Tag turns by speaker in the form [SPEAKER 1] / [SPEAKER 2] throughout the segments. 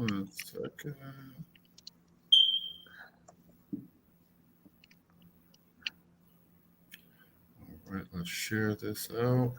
[SPEAKER 1] 1 second. All right, let's share this out.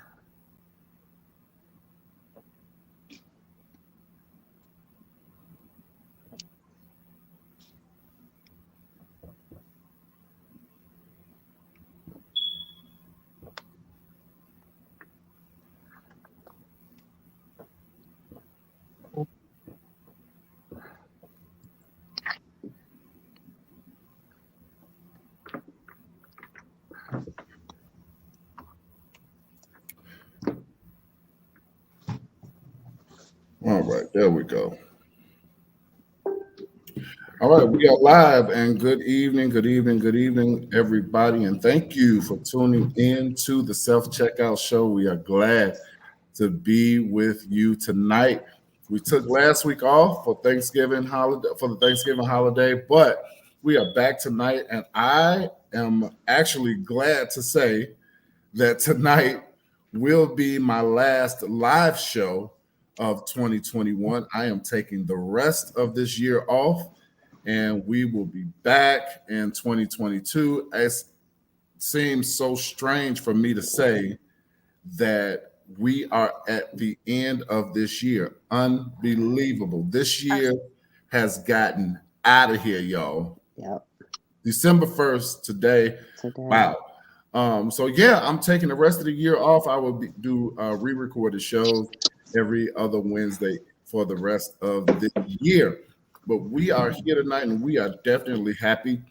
[SPEAKER 1] All right, there we go. All right, we are live, and good evening, everybody, and thank you for tuning in to the Self Checkout Show. We are glad to be with you tonight. We took last week off for the Thanksgiving holiday, but we are back tonight, and I am actually glad to say that tonight will be my last live show of 2021. I am taking the rest of this year off, and we will be back in 2022. It seems so strange for me to say that we are at the end of this year. Unbelievable. This year has gotten out of here, y'all.
[SPEAKER 2] Yep.
[SPEAKER 1] December 1st, today. Wow. So yeah, I'm taking the rest of the year off. I will do re-recorded shows every other Wednesday for the rest of the year. But we are here tonight, and we are definitely happy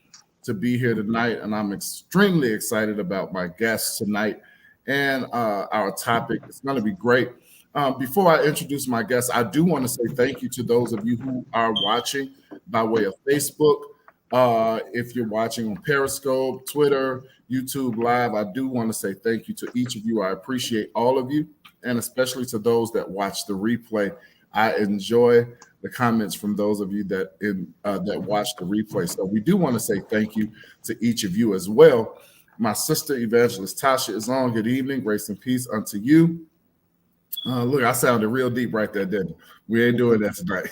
[SPEAKER 1] to be here tonight. And I'm extremely excited about my guests tonight and our topic. It's going to be great. Before I introduce my guests, I do want to say thank you to those of you who are watching by way of Facebook. If you're watching on Periscope, Twitter, YouTube Live, I do want to say thank you to each of you. I appreciate all of you, and especially to those that watch the replay. I enjoy the comments from those of you that watch the replay. So we do want to say thank you to each of you as well. My sister Evangelist Tasha is on. Good evening, grace and peace unto you. Look, I sounded real deep right there, didn't I? We ain't doing that tonight.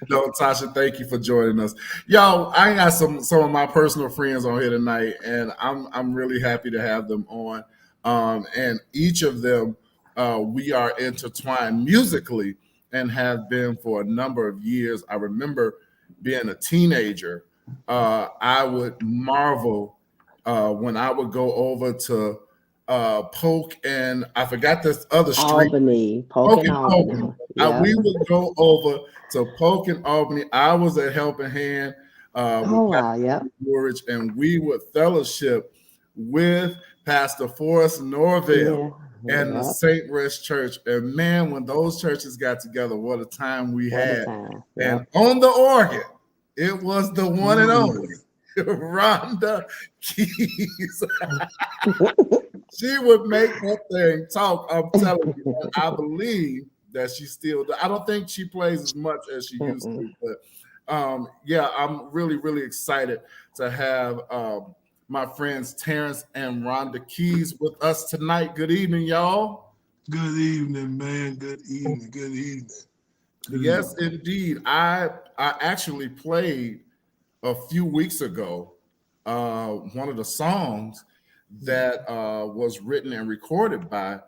[SPEAKER 1] No, Tasha, thank you for joining us. Y'all, I got some of my personal friends on here tonight, and I'm really happy to have them on. And each of them, we are intertwined musically and have been for a number of years. I remember being a teenager. I would marvel when I would go over to Polk, and I forgot this other street.
[SPEAKER 2] Polk and Albany.
[SPEAKER 1] Yeah. We would go over to Polk and Albany. I was a helping hand with Pastor Woolridge, and we would fellowship with Pastor Forrest Norville and the St. Rest Church. And man, when those churches got together, what a time we had. And on the organ, it was the one and only Rhonda Keys. She would make that thing talk. I'm telling you, I believe that she still does. I don't think she plays as much as she used to, but yeah, I'm really, really excited to have my friends Terrance and Rhonda Keys with us tonight. Good evening, y'all.
[SPEAKER 3] Good evening, man. Good evening. Good evening.
[SPEAKER 1] Yes, indeed. I actually played a few weeks ago one of the songs that was written and recorded by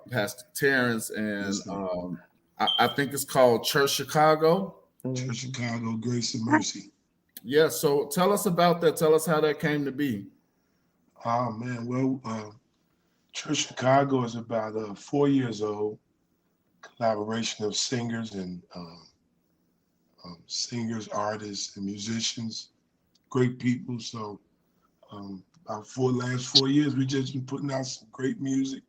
[SPEAKER 1] Pastor Terrance, and I think it's called Church Chicago.
[SPEAKER 3] Church Chicago, Grace and Mercy.
[SPEAKER 1] Yeah, so tell us about that. Tell us how that came to be.
[SPEAKER 3] Oh, man. Well, Church Chicago is about 4 years old, collaboration of singers and singers, artists, and musicians, great people. So about last 4 years, we just been putting out some great music,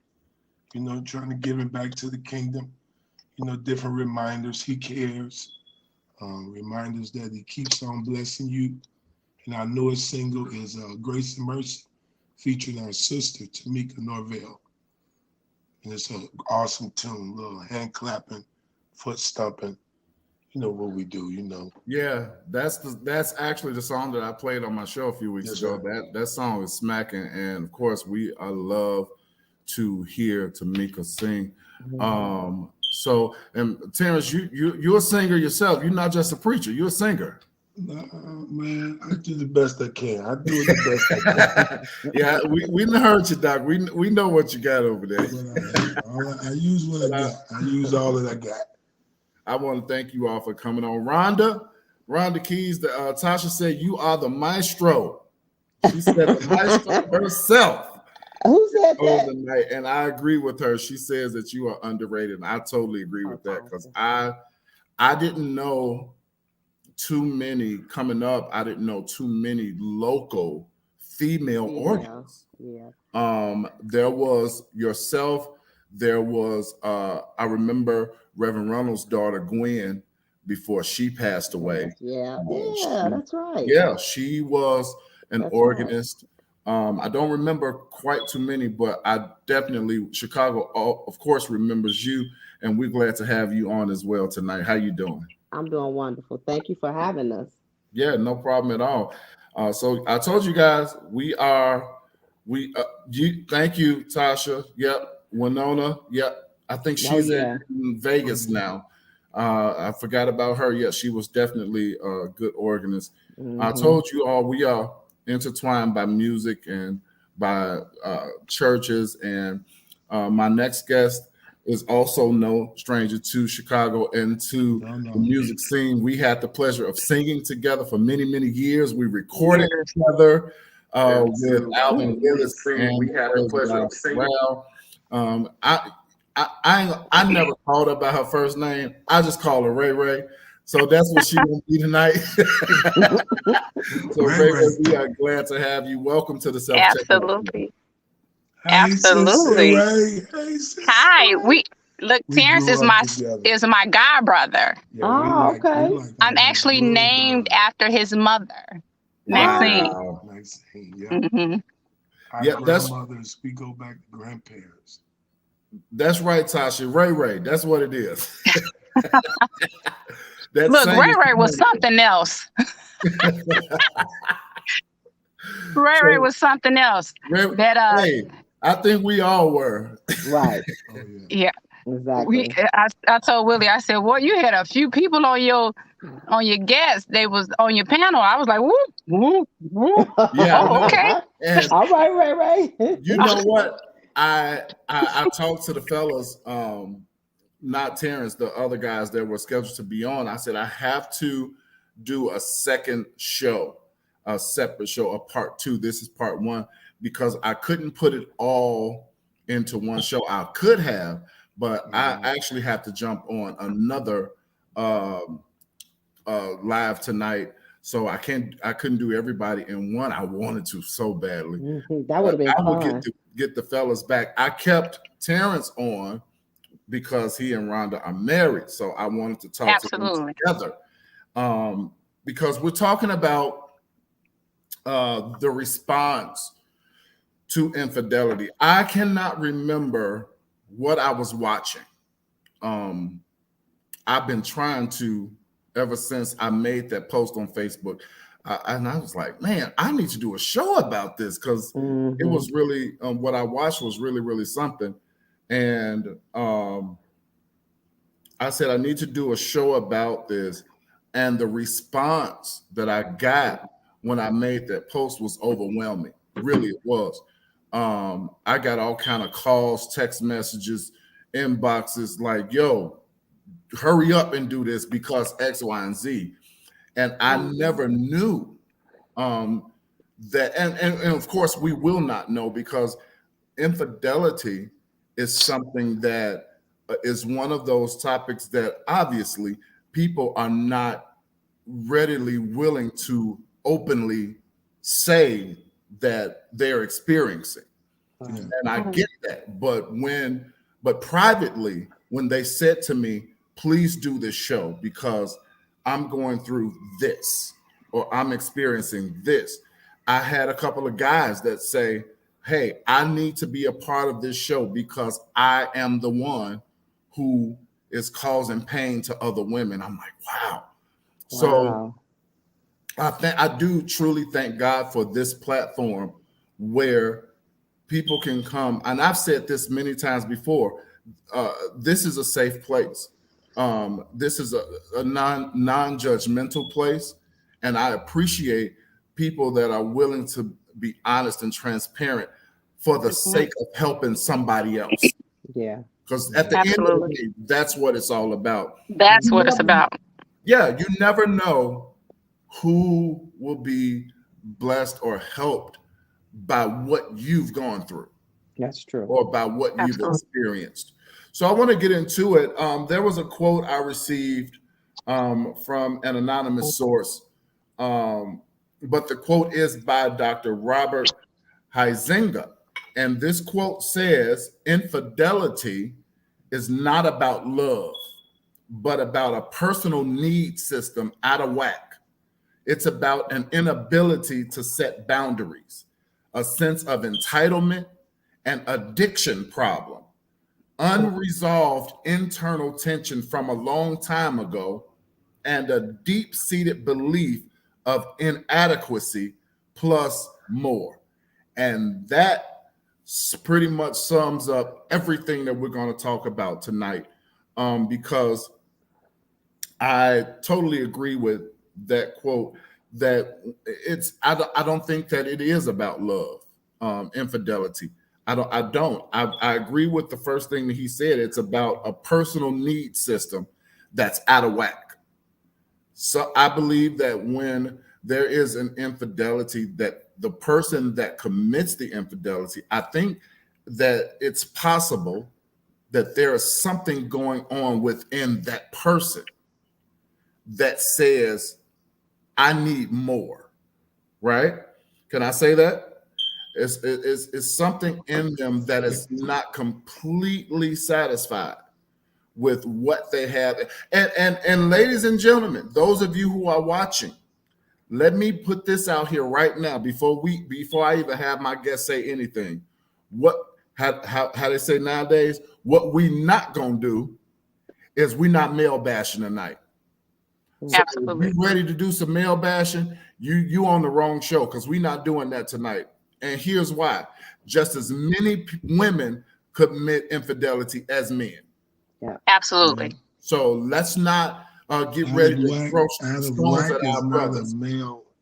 [SPEAKER 3] you know, trying to give it back to the kingdom, you know, different reminders. He cares, reminders that he keeps on blessing you. And our newest single is Grace and Mercy, featuring our sister, Tamika Norvell. And it's an awesome tune, little hand clapping, foot stomping. You know what we do, you know.
[SPEAKER 1] Yeah, that's actually the song that I played on my show a few weeks ago.
[SPEAKER 3] Right.
[SPEAKER 1] That song is smacking, and of course, I love to hear Tamika sing. So, and Terrance, you're a singer yourself. You're not just a preacher. You're a singer.
[SPEAKER 3] Man, I do the best I can. I do it the best I can.
[SPEAKER 1] Yeah, we heard you, Doc. We know what you got over there.
[SPEAKER 3] I use what I got. I use all that I got.
[SPEAKER 1] I want to thank you all for coming on. Rhonda Keys, Tasha said you are the maestro. She said the maestro herself.
[SPEAKER 2] Who said that?
[SPEAKER 1] Tonight, and I agree with her. She says that you are underrated. And I totally agree with that because I didn't know too many coming up. I didn't know too many local female organs.
[SPEAKER 2] Yeah.
[SPEAKER 1] There was yourself. There was I remember Reverend Reynolds' daughter Gwen before she passed away.
[SPEAKER 2] Yeah, that's right.
[SPEAKER 1] Yeah, she was an organist. Right. I don't remember quite too many, but I definitely Chicago, of course, remembers you, and we're glad to have you on as well tonight. How you doing?
[SPEAKER 2] I'm doing wonderful. Thank you for having us.
[SPEAKER 1] Yeah, no problem at all. So I told you guys thank you, Tasha. Yep, Winona. Yep, I think she's in Vegas now. I forgot about her. Yeah, she was definitely a good organist. Mm-hmm. I told you all we are intertwined by music and by churches. And my next guest is also no stranger to Chicago and to the music scene. We had the pleasure of singing together for many, many years. We recorded together with Alvin Willis. We had the pleasure of singing. I never called her by her first name. I just call her Ray Ray. So that's what she will be tonight. So Ray, we are glad to have you. Welcome to the Self-Check.
[SPEAKER 4] Absolutely. Absolutely. Hi. Terrance is my god brother.
[SPEAKER 2] Yeah, okay.
[SPEAKER 4] I'm actually named after his mother, Maxine.
[SPEAKER 3] Wow. Maxine, yeah.
[SPEAKER 4] Mm-hmm.
[SPEAKER 3] Our grandmothers, we go back to grandparents.
[SPEAKER 1] That's right, Tasha. Ray. That's what it is.
[SPEAKER 4] Look, Ray was something else. Ray was something else.
[SPEAKER 1] I think we all were.
[SPEAKER 2] Right.
[SPEAKER 3] Oh,
[SPEAKER 4] yeah.
[SPEAKER 2] Exactly.
[SPEAKER 4] I told Willie, I said, well, you had a few people on your guests. They was on your panel. I was like, whoop, whoop, whoop.
[SPEAKER 1] Yeah.
[SPEAKER 4] Okay.
[SPEAKER 2] And all right, Ray.
[SPEAKER 1] You know what? I talked to the fellas, not Terrance, the other guys that were scheduled to be on. I said, I have to do a second show, a separate show, a part 2. This is part 1, because I couldn't put it all into one show. I could have, but I actually have to jump on another live tonight. So I couldn't do everybody in one. I wanted to so badly.
[SPEAKER 2] That would have been fun.
[SPEAKER 1] I would get the fellas back. I kept Terrance on because he and Rhonda are married. So I wanted to talk to them together. Because we're talking about the response to infidelity. I cannot remember what I was watching. I've been trying to ever since I made that post on Facebook. And I was like, man, I need to do a show about this because it was really, what I watched was really, really something. And I said, I need to do a show about this. And the response that I got when I made that post was overwhelming. Really, it was. I got all kind of calls, text messages, inboxes like, yo, hurry up and do this because X, Y, and Z. And I never knew that. And of course, we will not know because infidelity is something that is one of those topics that obviously people are not readily willing to openly say that they're experiencing. And I get that. But privately, when they said to me, please do this show because I'm going through this or I'm experiencing this. I had a couple of guys that say, hey, I need to be a part of this show because I am the one who is causing pain to other women. I'm like, wow. So I do truly thank God for this platform where people can come. And I've said this many times before. this is a safe place. This is a non-judgmental place, and I appreciate people that are willing to be honest and transparent for the sake of helping somebody else.
[SPEAKER 2] Yeah.
[SPEAKER 1] Because at the end of the day, that's what it's all about.
[SPEAKER 4] That's what it's about.
[SPEAKER 1] Yeah, you never know who will be blessed or helped by what you've gone through.
[SPEAKER 2] That's true.
[SPEAKER 1] Or by what you've experienced. So I want to get into it. There was a quote I received from an anonymous source, but the quote is by Dr. Robert Huizinga. And this quote says, infidelity is not about love, but about a personal need system out of whack. It's about an inability to set boundaries, a sense of entitlement, an addiction problem, unresolved internal tension from a long time ago, and a deep-seated belief of inadequacy plus more. And that pretty much sums up everything that we're going to talk about tonight, because I totally agree with that quote, that I don't think that it is about love, infidelity. I agree with the first thing that he said. It's about a personal need system that's out of whack. So I believe that when there is an infidelity, that the person that commits the infidelity, I think that it's possible that there is something going on within that person that says, I need more, right? Can I say that? It's something in them that is not completely satisfied with what they have. And ladies and gentlemen, those of you who are watching, let me put this out here right now before I even have my guests say anything. How they say nowadays, what we not gonna do is we not male bashing tonight. So if you ready to do some male bashing, you on the wrong show, because we not doing that tonight. And here's why. Just as many women commit infidelity as men.
[SPEAKER 2] Yeah,
[SPEAKER 4] absolutely.
[SPEAKER 1] So let's not get ready to throw stones at our brothers.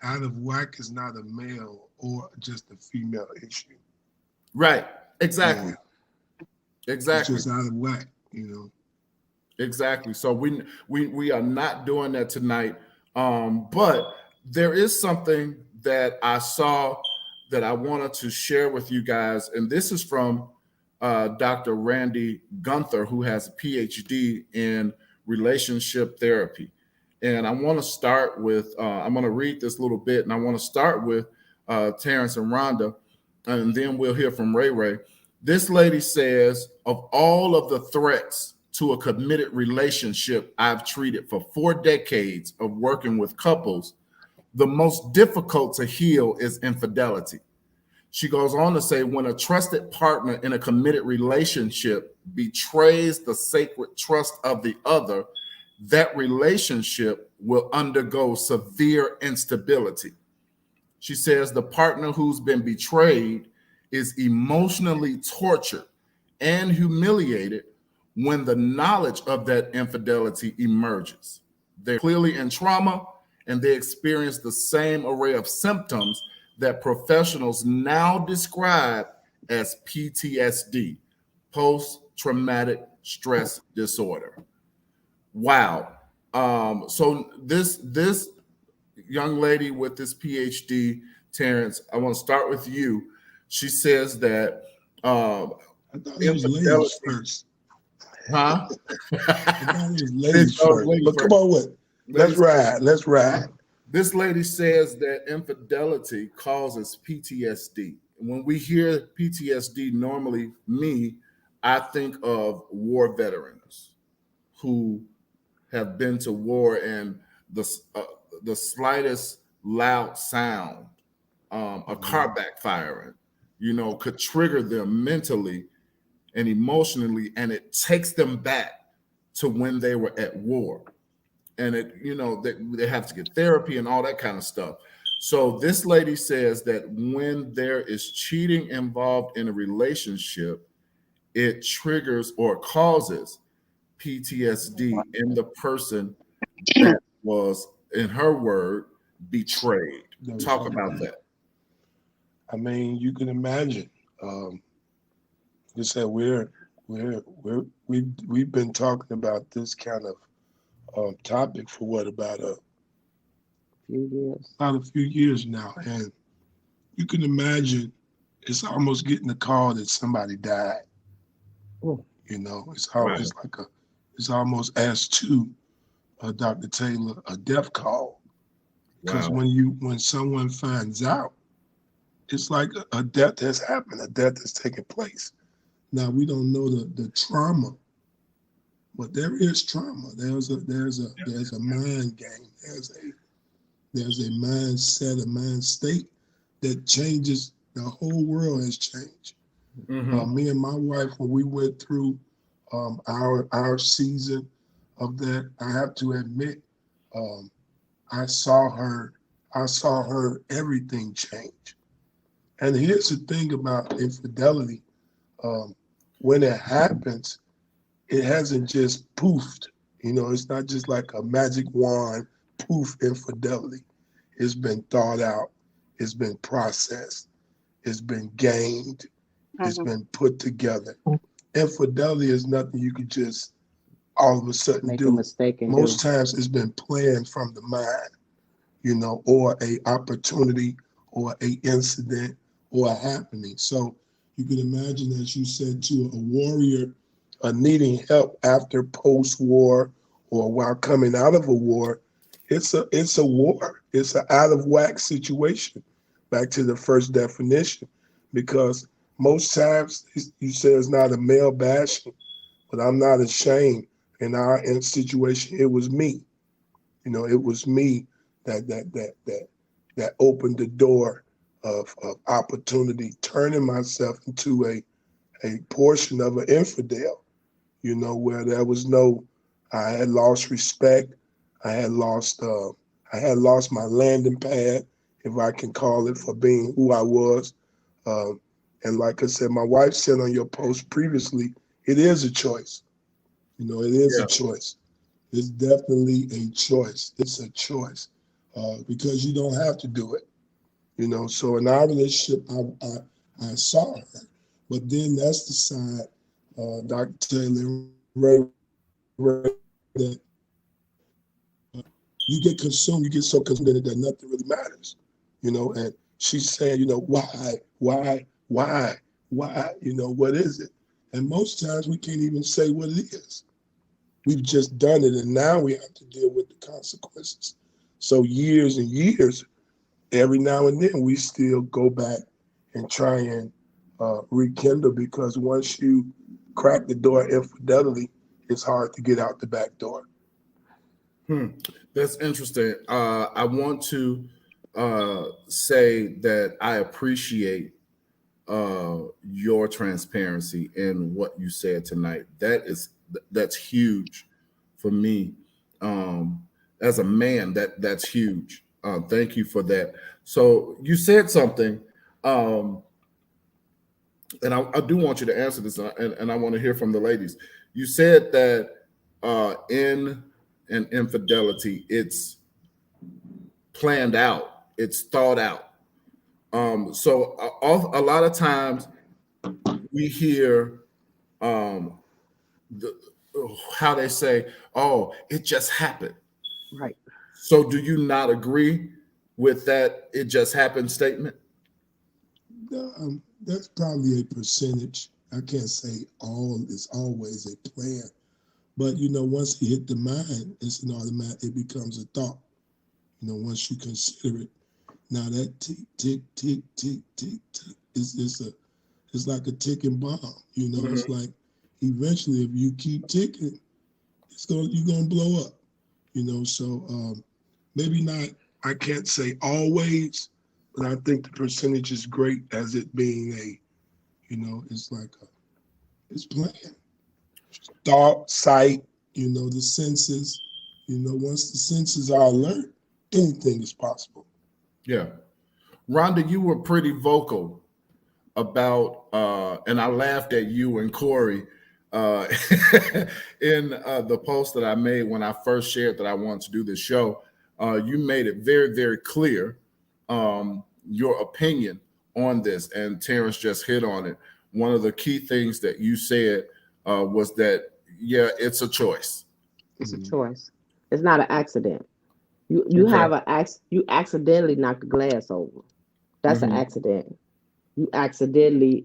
[SPEAKER 3] Out of whack is not a male or just a female issue.
[SPEAKER 1] Right. Exactly.
[SPEAKER 3] Yeah.
[SPEAKER 1] Exactly.
[SPEAKER 3] It's just out of whack, you know.
[SPEAKER 1] Exactly. So we are not doing that tonight. But there is something that I saw that I wanted to share with you guys, and this is from Dr. Randy Gunther, who has a PhD in relationship therapy. And I want to start with, I'm going to read this little bit, and I want to start with Terrance and Rhonda, and then we'll hear from Ray Ray. This lady says, of all of the threats to a committed relationship I've treated for 4 decades of working with couples, the most difficult to heal is infidelity. She goes on to say, when a trusted partner in a committed relationship betrays the sacred trust of the other, that relationship will undergo severe instability. She says the partner who's been betrayed is emotionally tortured and humiliated when the knowledge of that infidelity emerges. They're clearly in trauma, and they experience the same array of symptoms that professionals now describe as PTSD, post-traumatic stress disorder. Wow. So this young lady with this PhD, Terrance, I want to start with you. She says that
[SPEAKER 3] I thought it was ladies first.
[SPEAKER 1] Huh?
[SPEAKER 3] I thought it was ladies first. But come on with it. Let's ride.
[SPEAKER 1] This lady says that infidelity causes PTSD. When we hear PTSD, normally I think of war veterans who have been to war, and the slightest loud sound, a car backfiring, could trigger them mentally and emotionally, and it takes them back to when they were at war. And they have to get therapy and all that kind of stuff. So this lady says that when there is cheating involved in a relationship, it triggers or causes PTSD in the person that was, in her word, betrayed. Talk about that.
[SPEAKER 3] I mean, you can imagine. You said we've been talking about this kind of topic for what, about a few years now, and you can imagine it's almost getting a call that somebody died. You know, it's almost as to Dr. Taylor, a death call, because when someone finds out, it's like a death has happened, a death has taken place. Now we don't know the trauma, but there is trauma. There's a mind game. There's a mindset, a mind state that changes. The whole world has changed. Me and my wife, when we went through our season of that, I have to admit, I saw her everything change. And here's the thing about infidelity. When it happens, it hasn't just poofed. You know, it's not just like a magic wand, poof, infidelity. It's been thought out. It's been processed. It's been gained. It's been put together. Infidelity is nothing you could just all of a sudden
[SPEAKER 2] Make
[SPEAKER 3] do.
[SPEAKER 2] a mistake and
[SPEAKER 3] Most
[SPEAKER 2] do.
[SPEAKER 3] times it's been planned from the mind, you know, or a opportunity or a incident or a happening. So you can imagine, as you said, to a warrior needing help after post-war or while coming out of a war, it's a war. It's an out of whack situation. Back to the first definition, because most times you say it's not a male bashing, but I'm not ashamed. In our situation, it was me. You know, it was me that opened the door of opportunity, turning myself into a portion of an infidel. You know, where there was I had lost respect. I had lost my landing pad, if I can call it, for being who I was. And like I said, my wife said on your post previously, it is a choice. You know, it is a choice. It's definitely a choice. It's a choice because you don't have to do it. You know, so in our relationship, I saw her. But then that's the side, Dr. Taylor, that you get consumed, you get so consumed in it that nothing really matters, you know, and she's saying, you know, why, you know, what is it? And most times we can't even say what it is. We've just done it, and now we have to deal with the consequences. So years and years, every now and then we still go back and try and rekindle, because once you crack the door of infidelity, it's hard to get out the back door.
[SPEAKER 1] That's interesting. I want to say that I appreciate your transparency in what you said tonight. That's huge for me. As a man, that's huge. Thank you for that. So you said something, and I do want you to answer this, and I want to hear from the ladies. You said that in an infidelity, it's planned out, it's thought out. So a lot of times we hear how they say, "Oh, it just happened."
[SPEAKER 2] Right.
[SPEAKER 1] So do you not agree with that "it just happened" statement?
[SPEAKER 3] That's probably a percentage. I can't say all is always a plan, but you know, once it hit the mind, it's an automatic. It becomes a thought. You know, once you consider it. Now that tick, tick, tick, tick, tick, tick, it's like a ticking bomb. You know, It's like eventually, if you keep ticking, you're gonna blow up. You know, so maybe not. I can't say always, but I think the percentage is great as it being it's like it's planned. Thought, sight, you know, the senses. You know, once the senses are alert, anything is possible.
[SPEAKER 1] Yeah. Rhonda, you were pretty vocal about, and I laughed at you and Corey in the post that I made when I first shared that I wanted to do this show. You made it very, very clear your opinion on this, and Terrance just hit on it. One of the key things that you said was that, yeah, it's a choice.
[SPEAKER 2] It's a choice. It's not an accident. You accidentally knock the glass over. That's an accident. You accidentally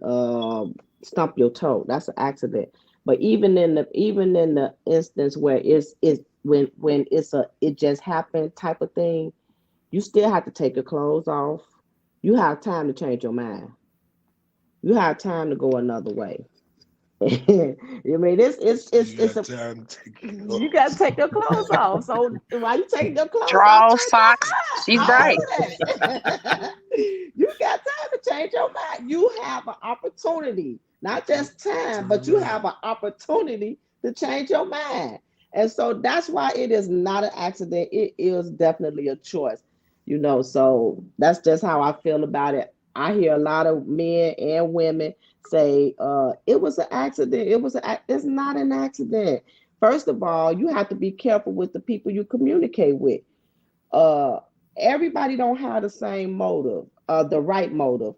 [SPEAKER 2] stump your toe. That's an accident. But even in the instance where it's when it's it just happened type of thing, you still have to take your clothes off. You have time to change your mind. You have time to go another way. I mean, it's a
[SPEAKER 3] time to take
[SPEAKER 2] you gotta take your clothes off. So while you taking your clothes
[SPEAKER 4] Draw
[SPEAKER 2] off,
[SPEAKER 4] socks. She's right.
[SPEAKER 2] You got time to change your mind. You have an opportunity, not just time, but you have an opportunity to change your mind. And so that's why it is not an accident. It is definitely a choice. So that's just how I feel about it. I hear a lot of men and women say it was an accident. It's not an accident. First of all, you have to be careful with the people you communicate with. Everybody don't have the same motive, the right motive,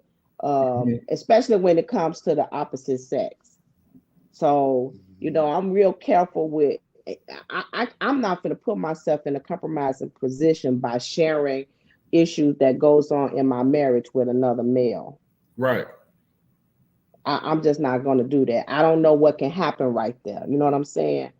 [SPEAKER 2] especially when it comes to the opposite sex. So I'm real careful with. I'm not going to put myself in a compromising position by sharing issues that goes on in my marriage with another male.
[SPEAKER 1] Right.
[SPEAKER 2] I'm just not going to do that. I don't know what can happen right there. You know what I'm saying?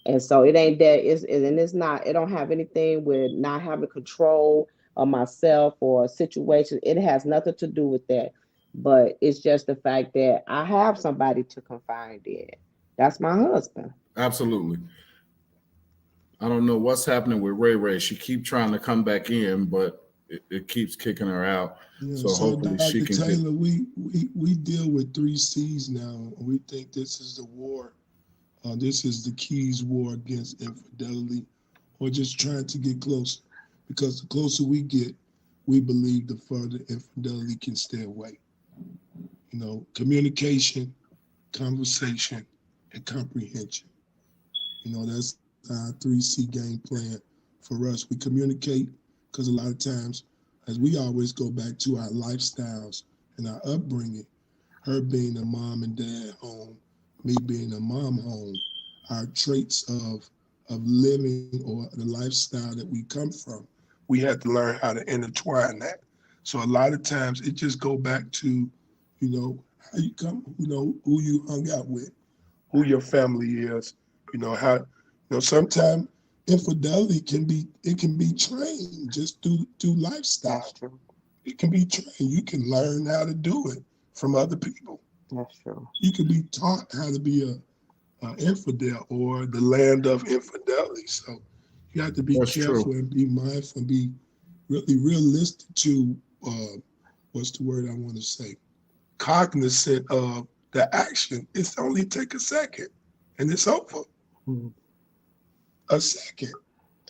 [SPEAKER 2] And so it ain't that. It's not. It don't have anything with not having control of myself or a situation. It has nothing to do with that. But it's just the fact that I have somebody to confide in. That's my husband.
[SPEAKER 1] Absolutely. I don't know what's happening with Ray Ray. She keeps trying to come back in, but it keeps kicking her out. So hopefully
[SPEAKER 3] Dr.
[SPEAKER 1] she can.
[SPEAKER 3] Taylor, we deal with 3 C's now. We think this is the war. This is the Keys war against infidelity, or just trying to get closer. Because the closer we get, we believe the further infidelity can stay away. Communication, conversation, and comprehension. That's our 3C game plan for us. We communicate because a lot of times, as we always go back to our lifestyles and our upbringing, her being a mom and dad home, me being a mom home, our traits of living or the lifestyle that we come from, we had to learn how to intertwine that. So a lot of times it just go back to, how you come, who you hung out with, who your family is, sometimes infidelity can be trained just through lifestyle. It can be trained. You can learn how to do it from other people.
[SPEAKER 2] That's true.
[SPEAKER 3] You can be taught how to be a infidel or the land of infidelity. So you have to be careful and be mindful and be really realistic to what's the word I want to say? Cognizant of the action. It's only take a second and it's over.
[SPEAKER 2] Mm-hmm.
[SPEAKER 3] A second.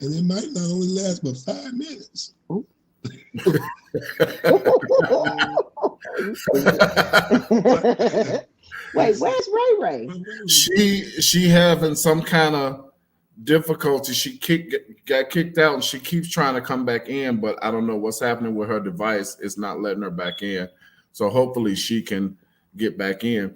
[SPEAKER 3] And it might not only last but 5 minutes.
[SPEAKER 2] Wait, where's Ray Ray?
[SPEAKER 1] She having some kind of difficulty. She got kicked out and she keeps trying to come back in, but I don't know what's happening with her device. It's not letting her back in. So hopefully she can get back in.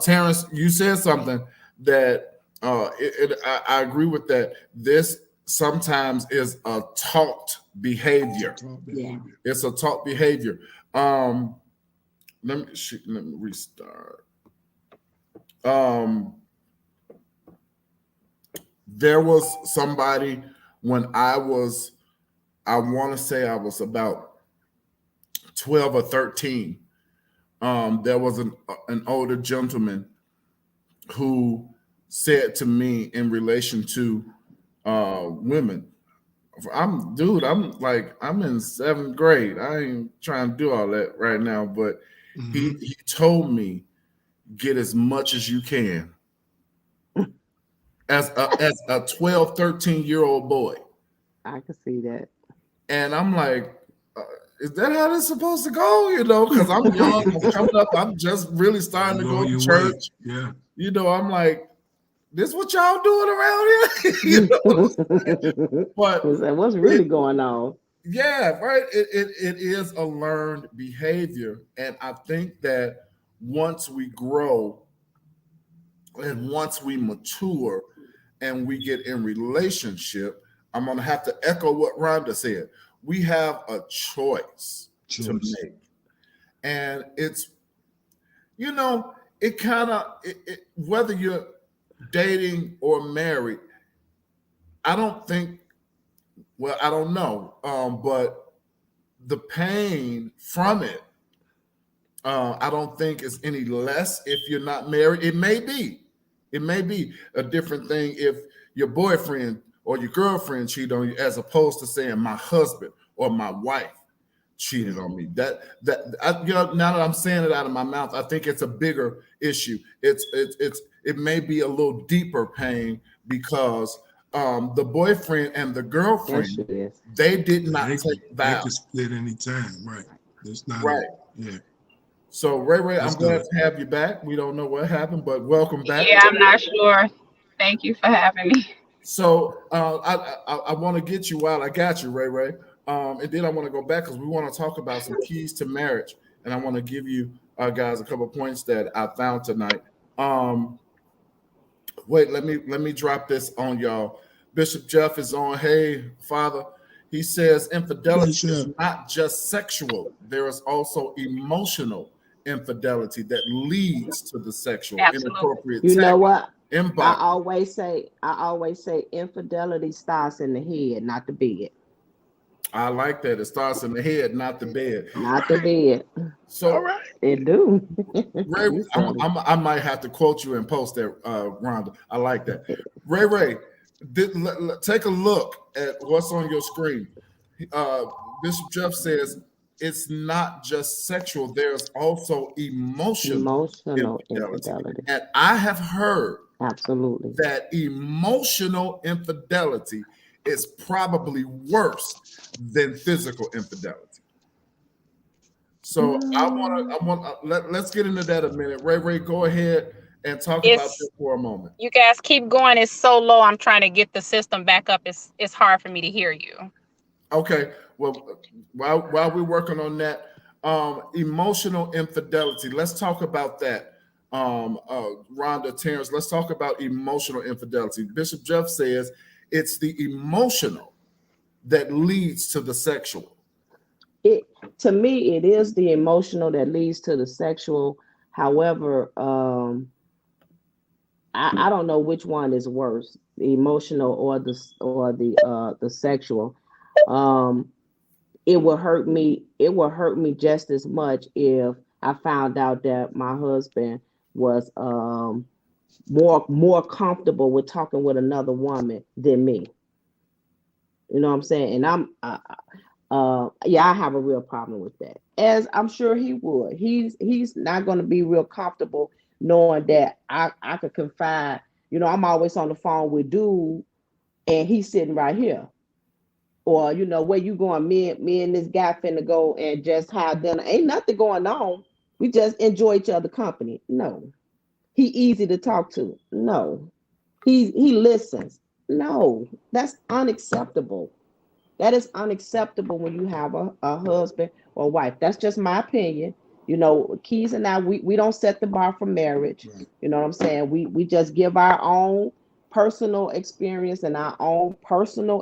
[SPEAKER 1] Terrance, you said something that I agree with that. This sometimes is a taught behavior.
[SPEAKER 2] Yeah.
[SPEAKER 1] It's a taught behavior. Let me restart. There was somebody when I want to say I was about 12 or 13. There was an older gentleman who said to me in relation to women, I'm in 7th grade. I ain't trying to do all that right now, but he told me, get as much as you can. As a 12, 13-year-old boy.
[SPEAKER 2] I can see that.
[SPEAKER 1] And I'm like, is that how it's supposed to go? You know, because I'm young, I'm coming up, I'm just really starting to go to church.
[SPEAKER 3] Yeah.
[SPEAKER 1] You know, I'm like, this what y'all doing around here? You know? But
[SPEAKER 2] what's really going on?
[SPEAKER 1] Yeah, right. It is a learned behavior. And I think that once we grow and once we mature and we get in relationship, I'm going to have to echo what Rhonda said. We have a choice to make. And it's, you know, it kind of, whether you're dating or married, I don't think, well, I don't know, but the pain from it, I don't think is any less if you're not married. It may be a different thing if your boyfriend or your girlfriend cheated on you, as opposed to saying my husband or my wife cheated on me. You know, now that I'm saying it out of my mouth, I think it's a bigger issue. It may be a little deeper pain because the boyfriend and the girlfriend, they did not take vows.
[SPEAKER 3] They could split any time, right? It's not
[SPEAKER 1] right.
[SPEAKER 3] Yeah.
[SPEAKER 1] So Ray, I'm glad to have you back. We don't know what happened, but welcome back.
[SPEAKER 4] Yeah, I'm not sure. Thank you for having me.
[SPEAKER 1] So I want to get you while I got you, Ray. And then I want to go back because we want to talk about some keys to marriage, and I want to give you guys a couple of points that I found tonight. Wait, let me drop this on y'all. Bishop Jeff is on. Hey, Father. He says infidelity is not just sexual. There is also emotional infidelity that leads to the sexual inappropriate.
[SPEAKER 2] You know what? I always say infidelity starts in the head, not the bed.
[SPEAKER 1] I like that. It starts in the head, not the bed.
[SPEAKER 2] Not the bed.
[SPEAKER 1] So
[SPEAKER 3] all right.
[SPEAKER 2] It do.
[SPEAKER 1] Ray, I might have to quote you and post that, Rhonda. I like that. Ray, take a look at what's on your screen. Bishop Jeff says it's not just sexual. There's also emotional infidelity. And I have heard that emotional infidelity is probably worse than physical infidelity. So let's get into that a minute. Ray, go ahead and talk about this for a moment.
[SPEAKER 4] You guys keep going. It's so low. I'm trying to get the system back up. It's hard for me to hear you.
[SPEAKER 1] Okay. Well, while we're working on that, emotional infidelity. Let's talk about that. Rhonda, Terrance, let's talk about emotional infidelity. Bishop Jeff says it's the emotional that leads to the sexual.
[SPEAKER 2] To me, it is the emotional that leads to the sexual. However, I don't know which one is worse, the emotional or the sexual. It will hurt me. It will hurt me just as much if I found out that my husband was more comfortable with talking with another woman than me. You know what I'm saying? And I have a real problem with that, as I'm sure he would. He's not going to be real comfortable knowing that I could confide. You know, I'm always on the phone with dude, and he's sitting right here. Or, you know, where you going? Me and this guy finna go and just have dinner. Ain't nothing going on. We just enjoy each other company. No. He easy to talk to. No. He listens. No. That's unacceptable. That is unacceptable when you have a husband or wife. That's just my opinion. You know, Keys and I, we don't set the bar for marriage. Right. You know what I'm saying? We just give our own personal experience and our own personal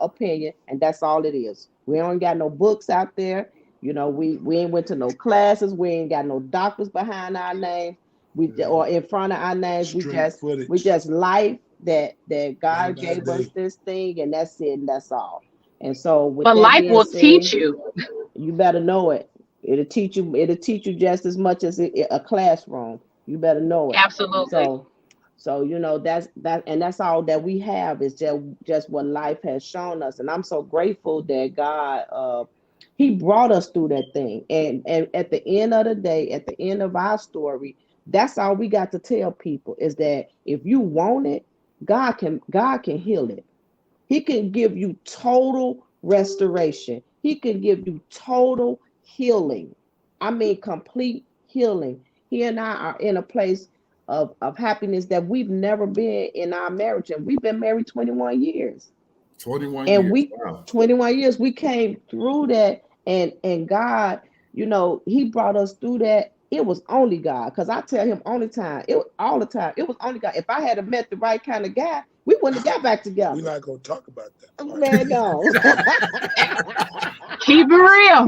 [SPEAKER 2] opinion, and that's all it is. We don't got no books out there. You know, we ain't went to no classes. We ain't got no doctors behind our names. Or in front of our names. We just life that God gave us this thing, and that's it, and that's all. And so,
[SPEAKER 4] but life will teach you.
[SPEAKER 2] You better know it. It'll teach you just as much as a classroom. You better know it.
[SPEAKER 4] Absolutely.
[SPEAKER 2] So you know that's all that we have is just what life has shown us, and I'm so grateful that God He brought us through that thing. And at the end of the day, at the end of our story, that's all we got to tell people is that if you want it, God can heal it. He can give you total restoration. He can give you total healing. I mean, complete healing. He and I are in a place of happiness that we've never been in our marriage. And we've been married 21 years.
[SPEAKER 1] 21
[SPEAKER 2] And
[SPEAKER 1] years. Wow.
[SPEAKER 2] 21 years, we came through that. And God, he brought us through that. It was only God. Because I tell him all the time, all the time, it was only God. If I had met the right kind of guy, we wouldn't have got back together.
[SPEAKER 3] We're not going to talk about that.
[SPEAKER 2] Man, no.
[SPEAKER 4] Keep it real.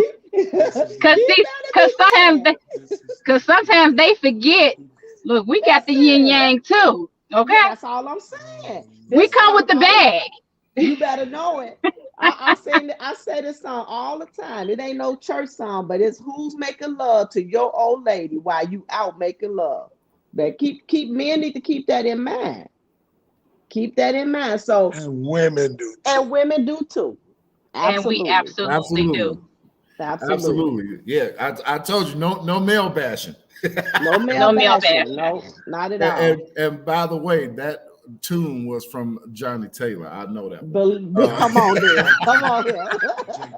[SPEAKER 4] Because sometimes they forget. Look, we got the yin yang too. Okay,
[SPEAKER 2] yeah, that's all I'm saying.
[SPEAKER 4] We come with the bag.
[SPEAKER 2] You better know it. I say this song all the time. It ain't no church song, but it's who's making love to your old lady while you out making love. But men need to keep that in mind. Keep that in mind. So
[SPEAKER 3] and women do too.
[SPEAKER 2] And women do too.
[SPEAKER 4] Absolutely. And we absolutely do.
[SPEAKER 2] Absolutely.
[SPEAKER 1] Yeah, I told you no male bashing.
[SPEAKER 2] No male bashing. No, not at all.
[SPEAKER 1] And by the way, that tune was from Johnny Taylor. I know that.
[SPEAKER 2] Come on, there. Come on here.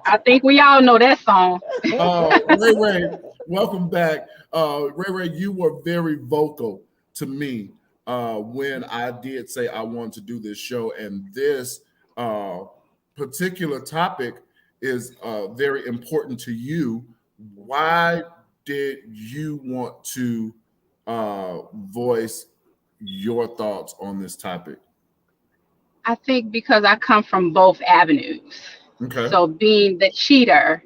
[SPEAKER 4] I think we all know that song.
[SPEAKER 1] Ray, welcome back. Ray, you were very vocal to me when I did say I wanted to do this show, and this particular topic is very important to you. Why did you want to voice your thoughts on this topic?
[SPEAKER 4] I think because I come from both avenues.
[SPEAKER 1] Okay.
[SPEAKER 4] So being the cheater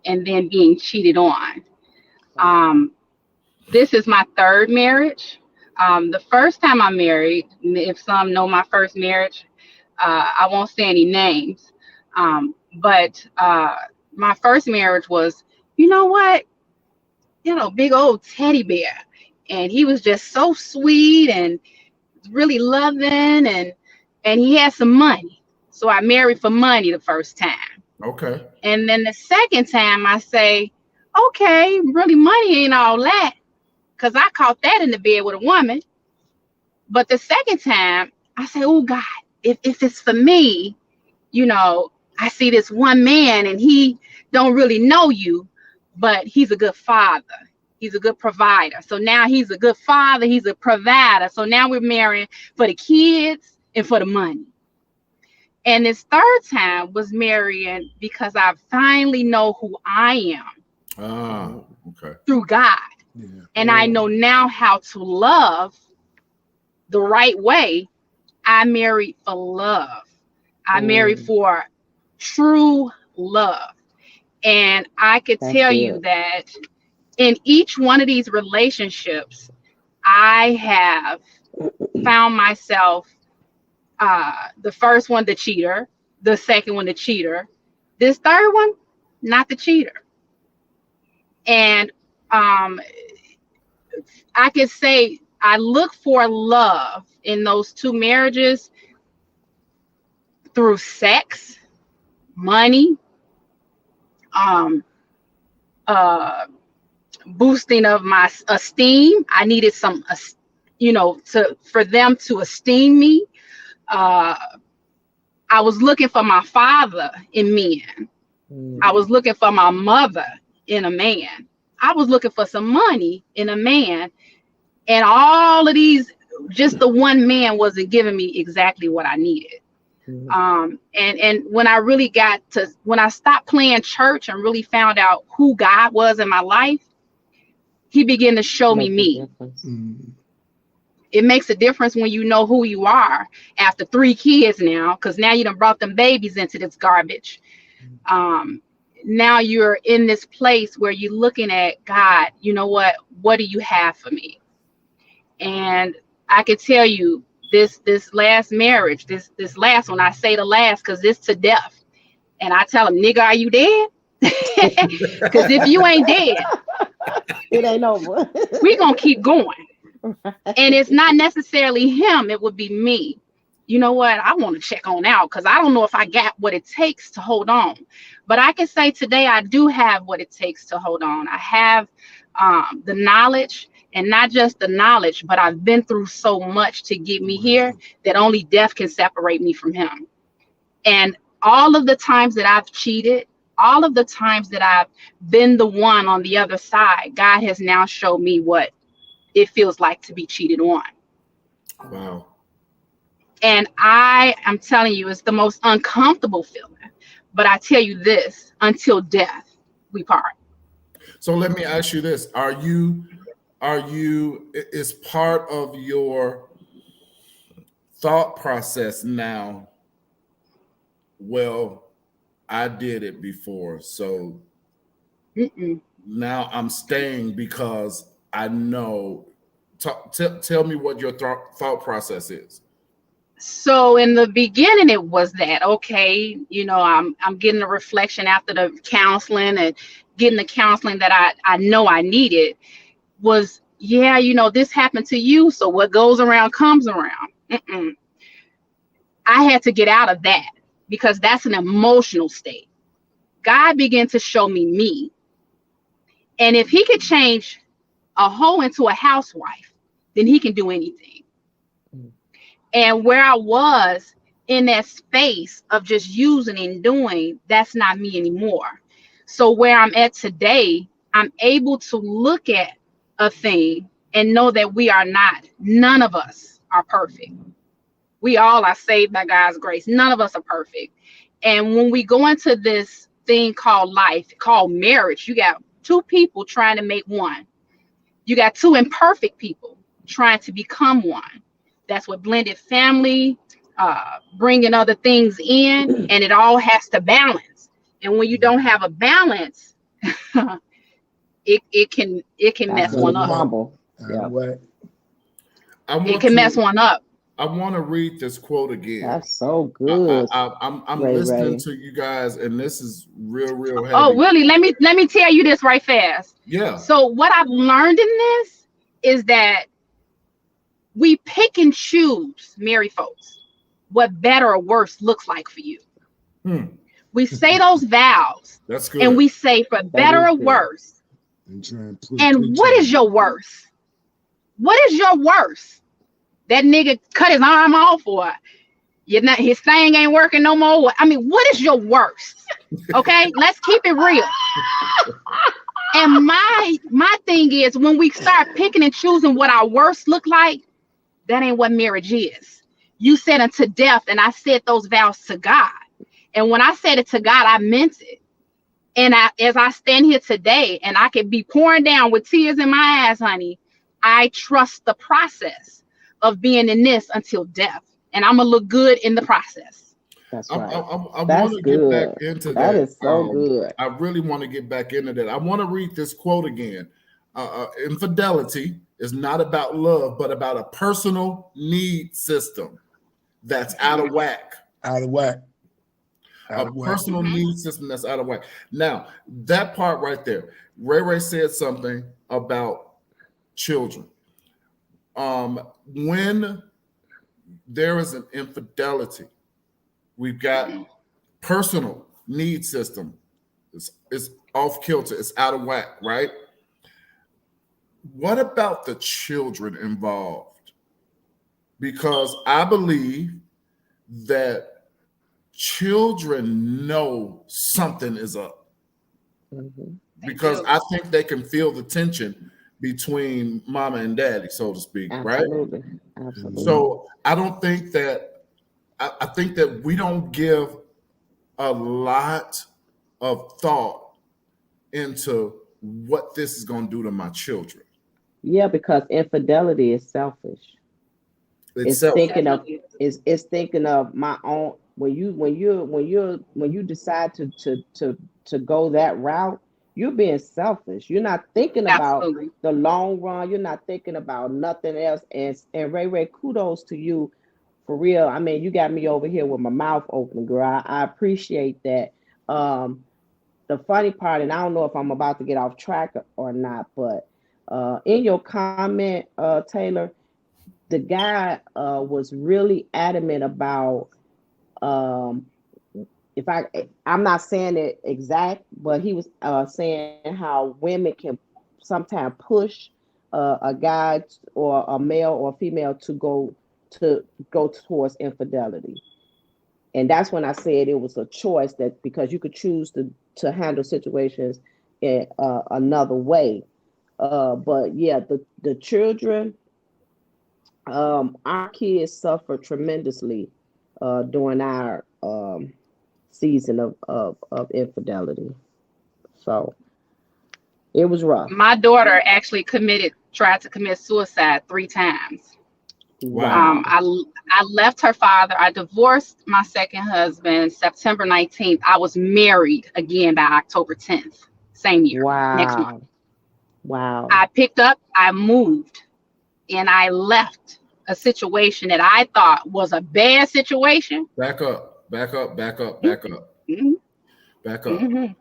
[SPEAKER 4] and then being cheated on. This is my third marriage. The first time I married, if some know my first marriage, I won't say any names. But my first marriage was, big old teddy bear. And he was just so sweet and really loving, and he had some money. So I married for money the first time.
[SPEAKER 1] Okay.
[SPEAKER 4] And then the second time I say, okay, really money ain't all that, because I caught that in the bed with a woman. But the second time I say, oh God, if it's for me, I see this one man and he don't really know you, but he's a good father. He's a good provider. So now he's a good father. He's a provider. So now we're marrying for the kids and for the money. And this third time was marrying because I finally know who I am.
[SPEAKER 1] Okay.
[SPEAKER 4] Through God. Yeah. And I know now how to love the right way. I married for love. I married for true love. And I could tell you that in each one of these relationships, I have found myself, the first one, the cheater, the second one, the cheater, this third one, not the cheater. And I could say I look for love in those two marriages through sex, money, boosting of my esteem. I needed some, for them to esteem me. I was looking for my father in men. I was looking for my mother in a man. I was looking for some money in a man. And all of these, just the one man wasn't giving me exactly what I needed. And when I really when I stopped playing church and really found out who God was in my life, he began to show me. It makes a difference when you know who you are after 3 kids now, because now you done brought them babies into this garbage. Now you're in this place where you're looking at God, what do you have for me? And I could tell you this last marriage, this last one, I say the last because it's to death. And I tell him, nigga, are you dead? Because if you ain't dead,
[SPEAKER 2] it ain't over.
[SPEAKER 4] We're going to keep going. And it's not necessarily him. It would be me. You know what? I want to check on out because I don't know if I got what it takes to hold on. But I can say today I do have what it takes to hold on. I have the knowledge, and not just the knowledge, but I've been through so much to get me here that only death can separate me from him. And all of the times that I've cheated, all of the times that I've been the one on the other side, God has now showed me what it feels like to be cheated on.
[SPEAKER 1] Wow.
[SPEAKER 4] And I'm telling you, it's the most uncomfortable feeling. But I tell you this, until death we part.
[SPEAKER 1] So let me ask you this. Is part of your thought process now, well, I did it before, so now I'm staying because I know. Tell me what your thought process is.
[SPEAKER 4] So in the beginning, it was that, okay, I'm getting a reflection after the counseling and getting the counseling that I know I needed was, yeah, this happened to you. So what goes around comes around. I had to get out of that because that's an emotional state. God began to show me. And if he could change a hoe into a housewife, then he can do anything. And where I was in that space of just using and doing, that's not me anymore. So where I'm at today, I'm able to look at a thing and know that none of us are perfect. We all are saved by God's grace. None of us are perfect. And when we go into this thing called life, called marriage, you got two people trying to make one. You got two imperfect people trying to become one. That's what blended family, bringing other things in, and it all has to balance. And when you don't have a balance, it can mess one up.
[SPEAKER 2] Crumble.
[SPEAKER 3] Yeah.
[SPEAKER 4] It can mess one up.
[SPEAKER 1] I want to read this quote again.
[SPEAKER 2] That's so good.
[SPEAKER 1] I'm listening to you guys, and this is real heavy.
[SPEAKER 4] Oh, really? Let me tell you this right fast.
[SPEAKER 1] Yeah.
[SPEAKER 4] So what I've learned in this is that we pick and choose, married folks, what better or worse looks like for you. We say those vows.
[SPEAKER 1] That's good.
[SPEAKER 4] And we say for better or worse. And what is your worst? What is your worst? That nigga cut his arm off, or his thing ain't working no more. I mean, what is your worst? Okay, let's keep it real. And my thing is, when we start picking and choosing what our worst look like, that ain't what marriage is. You said unto death, and I said those vows to God. And when I said it to God, I meant it. And as I stand here today, and I could be pouring down with tears in my eyes, honey, I trust the process of being in this until death. And I'm going to look good in the process.
[SPEAKER 2] That's right.
[SPEAKER 1] I want to get back into that.
[SPEAKER 2] That is so good.
[SPEAKER 1] I really want to get back into that. I want to read this quote again. Infidelity is not about love, but about a personal need system that's out of whack. Personal need system that's out of whack. Now, that part right there, Ray said something about children. When there is an infidelity, we've got personal need system. It's off kilter. It's out of whack, right? What about the children involved? Because I believe that children know something is up. Because I think they can feel the tension between mama and daddy, so to speak,
[SPEAKER 2] Absolutely.
[SPEAKER 1] Right?
[SPEAKER 2] Absolutely.
[SPEAKER 1] So I don't think that, I think that we don't give a lot of thought into what this is going to do to my children.
[SPEAKER 2] Yeah, because infidelity is selfish. It's thinking of my own. When you decide to go that route, you're being selfish. You're not thinking about the long run. You're not thinking about nothing else. And Ray, kudos to you for real. I mean, you got me over here with my mouth open, girl. I appreciate that. The funny part, and I don't know if I'm about to get off track or not, but in your comment, Taylor, the guy was really adamant about I'm not saying it exact, but he was saying how women can sometimes push a guy or a male or female to go towards infidelity. And that's when I said it was a choice, that because you could choose to handle situations in another way. But yeah, the children, our kids suffered tremendously during our season of infidelity. So it was rough.
[SPEAKER 4] My daughter actually tried to commit suicide 3 times.
[SPEAKER 2] Wow.
[SPEAKER 4] I left her father. I divorced my second husband September 19th. I was married again by October 10th, same year, next month.
[SPEAKER 2] Wow.
[SPEAKER 4] I picked up, I moved, and I left a situation that I thought was a bad situation.
[SPEAKER 1] Back up.
[SPEAKER 4] Mm-hmm.
[SPEAKER 1] Back up.
[SPEAKER 4] Mm-hmm.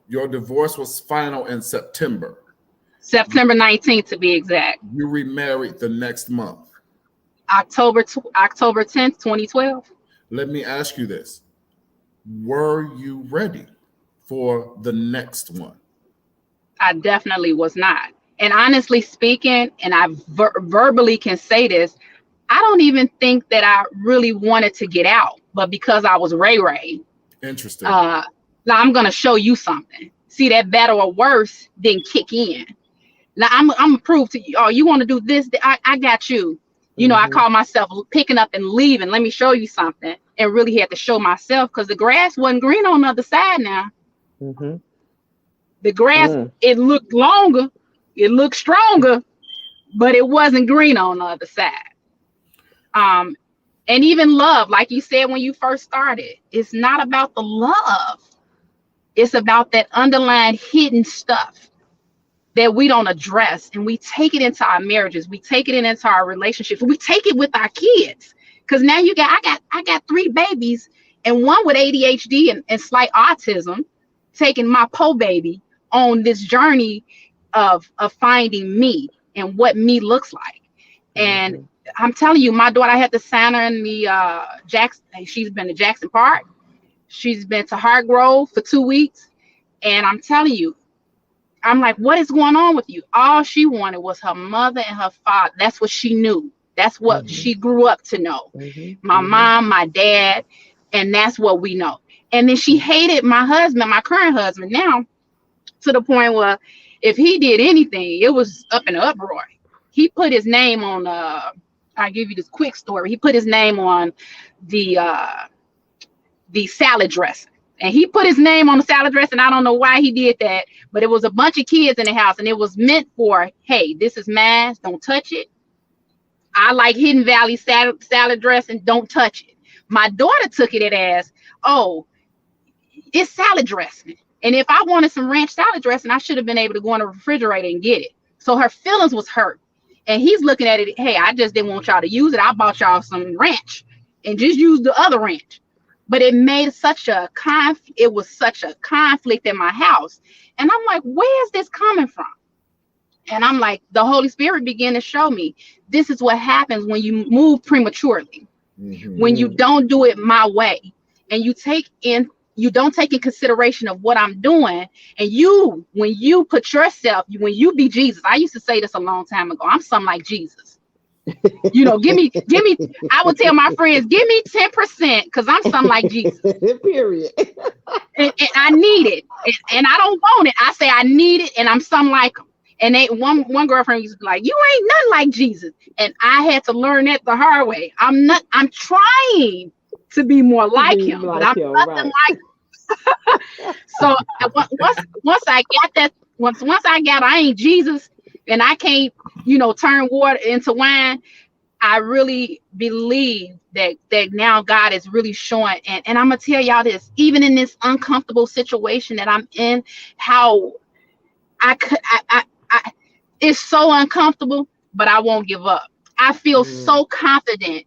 [SPEAKER 1] Your divorce was final in September.
[SPEAKER 4] September 19th to be exact.
[SPEAKER 1] You remarried the next month.
[SPEAKER 4] October 10th, 2012.
[SPEAKER 1] Let me ask you this. Were you ready for the next one?
[SPEAKER 4] I definitely was not. And honestly speaking, and I verbally can say this, I don't even think that I really wanted to get out, but because I was Ray.
[SPEAKER 1] Interesting.
[SPEAKER 4] Now I'm gonna show you something. See, that better or worse didn't kick in. Now I'm gonna prove to you. Oh, you want to do this? I got you. You know, I call myself picking up and leaving. Let me show you something. And really had to show myself, because the grass wasn't green on the other side now. The grass, it looked longer, it looked stronger, but it wasn't green on the other side. And even love, like you said when you first started, it's not about the love. It's about that underlying hidden stuff that we don't address, and we take it into our marriages, we take it into our relationships, we take it with our kids. Because now I got 3 babies, and one with ADHD and slight autism, taking my baby on this journey of finding me and what me looks like. And I'm telling you, my daughter, I had to sign her in the Jackson. She's been to Jackson Park. She's been to Hartgrove for 2 weeks. And I'm telling you, I'm like, what is going on with you? All she wanted was her mother and her father. That's what she knew. That's what she grew up to know. My mom, my dad, and that's what we know. And then she hated my husband, my current husband now, to the point where if he did anything, it was up in an uproar. He put his name on, I'll give you this quick story. He put his name on the salad dressing. And he put his name on the salad dressing. I don't know why he did that, but it was a bunch of kids in the house, and it was meant for, hey, this is mine, don't touch it. I like Hidden Valley salad dressing, don't touch it. My daughter took it as, oh, it's salad dressing. And if I wanted some ranch salad dressing, I should have been able to go in the refrigerator and get it. So her feelings was hurt. And he's looking at it, hey, I just didn't want y'all to use it. I bought y'all some ranch and just use the other ranch. But it made such a it was such a conflict in my house. And I'm like, where is this coming from? And I'm like, the Holy Spirit began to show me, this is what happens when you move prematurely, when you don't do it my way, and you don't take in consideration of what I'm doing. And when you put yourself, when you be Jesus, I used to say this a long time ago, I'm something like Jesus. You know, give me, I would tell my friends, give me 10% because I'm something like Jesus.
[SPEAKER 2] Period.
[SPEAKER 4] And I need it. And I don't want it. I say I need it, and I'm something like him. And one girlfriend used to be like, you ain't nothing like Jesus. And I had to learn that the hard way. I'm trying to be more like him, but I'm nothing like him. So once I got that, once I got, I ain't Jesus, and I can't, turn water into wine. I really believe that now God is really showing, and I'm gonna tell y'all this, even in this uncomfortable situation that I'm in, how it's so uncomfortable, but I won't give up. I feel so confident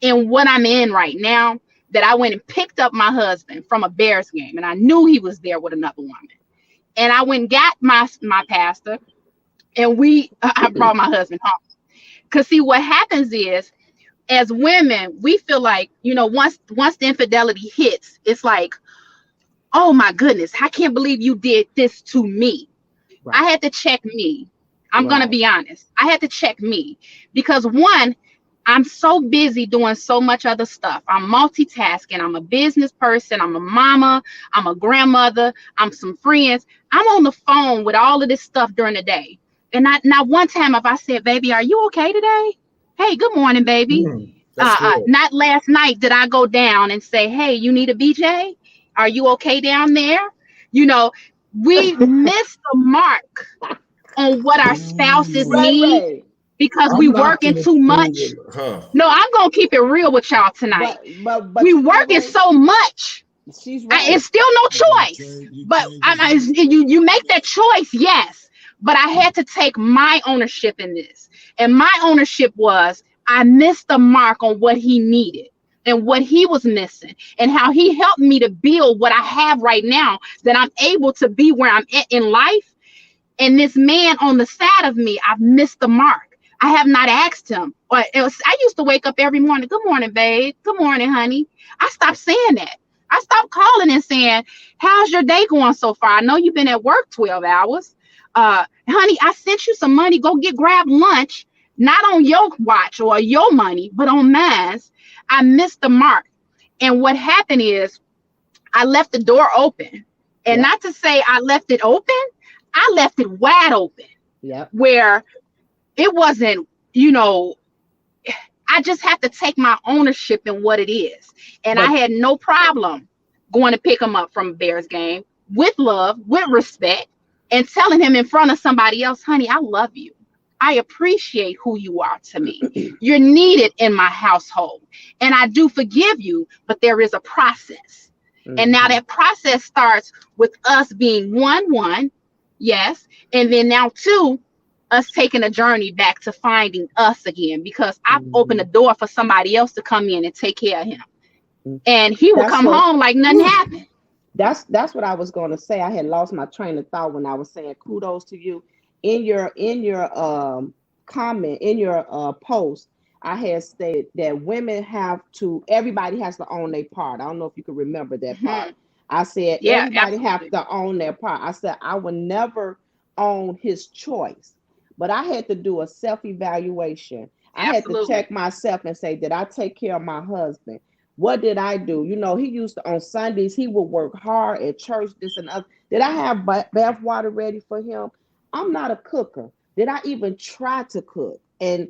[SPEAKER 4] in what I'm in right now that I went and picked up my husband from a Bears game, and I knew he was there with another woman. And I went and got my pastor, and I brought my husband home. Because see, what happens is, as women, we feel like, once the infidelity hits, it's like, oh my goodness, I can't believe you did this to me. Right. I had to check me. I'm going to be honest. I had to check me because, one, I'm so busy doing so much other stuff. I'm multitasking. I'm a business person. I'm a mama. I'm a grandmother. I'm some friends. I'm on the phone with all of this stuff during the day. And not one time have I said, baby, are you okay today? Hey, good morning, baby.
[SPEAKER 1] That's good.
[SPEAKER 4] Not last night did I go down and say, hey, you need a BJ? Are you okay down there? You know, we miss the mark on what our spouses need
[SPEAKER 2] Ray.
[SPEAKER 4] because we
[SPEAKER 1] I'm not
[SPEAKER 4] working
[SPEAKER 1] gonna
[SPEAKER 4] too
[SPEAKER 1] fool
[SPEAKER 4] much.
[SPEAKER 1] with her.
[SPEAKER 4] No, I'm gonna keep it real with y'all tonight.
[SPEAKER 2] But
[SPEAKER 4] We
[SPEAKER 2] you know,
[SPEAKER 4] working
[SPEAKER 2] Ray,
[SPEAKER 4] so much.
[SPEAKER 2] she's right.
[SPEAKER 4] It's still no choice. But you make that choice, yes. But I had to take my ownership in this, and my ownership was I missed the mark on what he needed and what he was missing, and how he helped me to build what I have right now, that I'm able to be where I'm at in life. And this man on the side of me, I've missed the mark. I have not asked him. But I used to wake up every morning. Good morning, babe. Good morning, honey. I stopped saying that. I stopped calling and saying, how's your day going so far? I know you've been at work 12 hours. Honey, I sent you some money. Go grab lunch, not on your watch or your money, but on mine. I missed the mark. And what happened is I left the door open. And not to say I left it open, I left it wide open. Where it wasn't, I just have to take my ownership in what it is. And I had no problem going to pick him up from a Bears game with love, with respect, and telling him in front of somebody else, honey, I love you. I appreciate who you are to me. You're needed in my household. And I do forgive you, but there is a process. And now that process starts with us being one, yes. And then now two, us taking a journey back to finding us again, because I've opened the door for somebody else to come in and take care of him. And he will come home like nothing happened.
[SPEAKER 2] That's what I was going to say. I had lost my train of thought when I was saying kudos to you. In your comment, in your post, I had stated that women everybody has to own their part. I don't know if you can remember that part. I said, everybody have to own their part. I said, I would never own his choice, but I had to do a self-evaluation. I had to check myself and say, did I take care of my husband? What did I do? He used to, on Sundays, he would work hard at church, this and other. Did I have bath water ready for him? I'm not a cooker. Did I even try to cook? And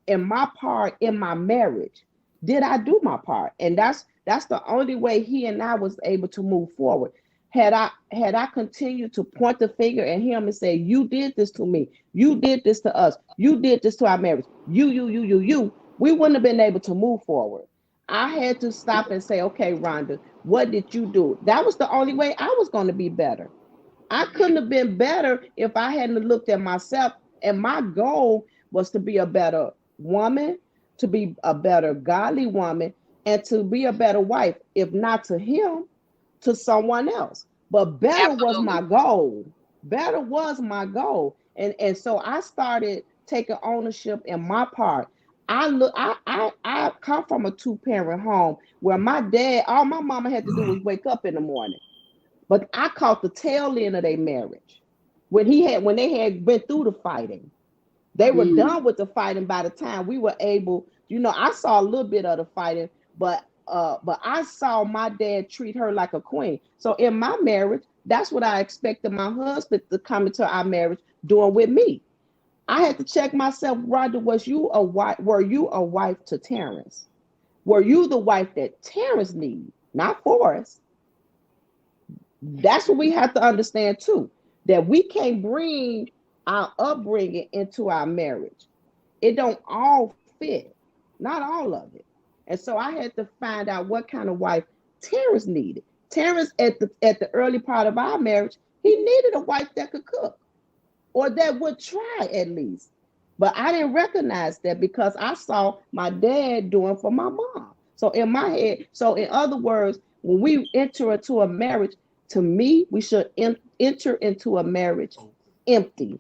[SPEAKER 2] my part in my marriage, did I do my part? And that's the only way he and I was able to move forward. Had I continued to point the finger at him and say, you did this to me, you did this to us, you did this to our marriage, you, we wouldn't have been able to move forward. I had to stop and say, okay, Rhonda, what did you do? That was the only way I was going to be better. I couldn't have been better if I hadn't looked at myself. And my goal was to be a better woman, to be a better godly woman, and to be a better wife, if not to him, to someone else. But better was my goal. Better was my goal. And so I started taking ownership in my part. I come from a 2-parent home where my dad, all my mama had to do was wake up in the morning. But I caught the tail end of their marriage when they had been through the fighting. They were done with the fighting by the time we were able. I saw a little bit of the fighting, but I saw my dad treat her like a queen. So in my marriage, that's what I expected my husband to come into our marriage doing with me. I had to check myself, Rhonda, were you a wife to Terrance? Were you the wife that Terrance needed, not Forrest? That's what we have to understand too, that we can't bring our upbringing into our marriage. It don't all fit, not all of it. And so I had to find out what kind of wife Terrance needed. Terrance, at the early part of our marriage, he needed a wife that could cook, or that would try at least. But I didn't recognize that because I saw my dad doing for my mom. So in my head, in other words, when we enter into a marriage, to me, we should enter into a marriage empty,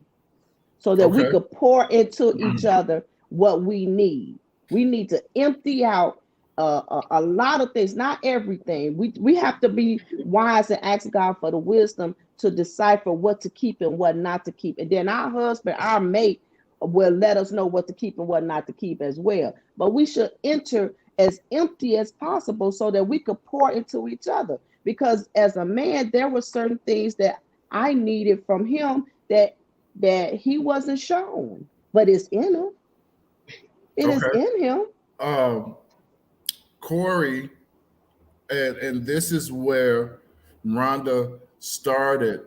[SPEAKER 2] so that we could pour into each other what we need. We need to empty out a lot of things, not everything. We have to be wise and ask God for the wisdom to decipher what to keep and what not to keep. And then our husband, our mate, will let us know what to keep and what not to keep as well. But we should enter as empty as possible so that we could pour into each other. Because as a man, there were certain things that I needed from him that he wasn't shown, but it's in him. It is in him.
[SPEAKER 1] Corey, and this is where Rhonda started,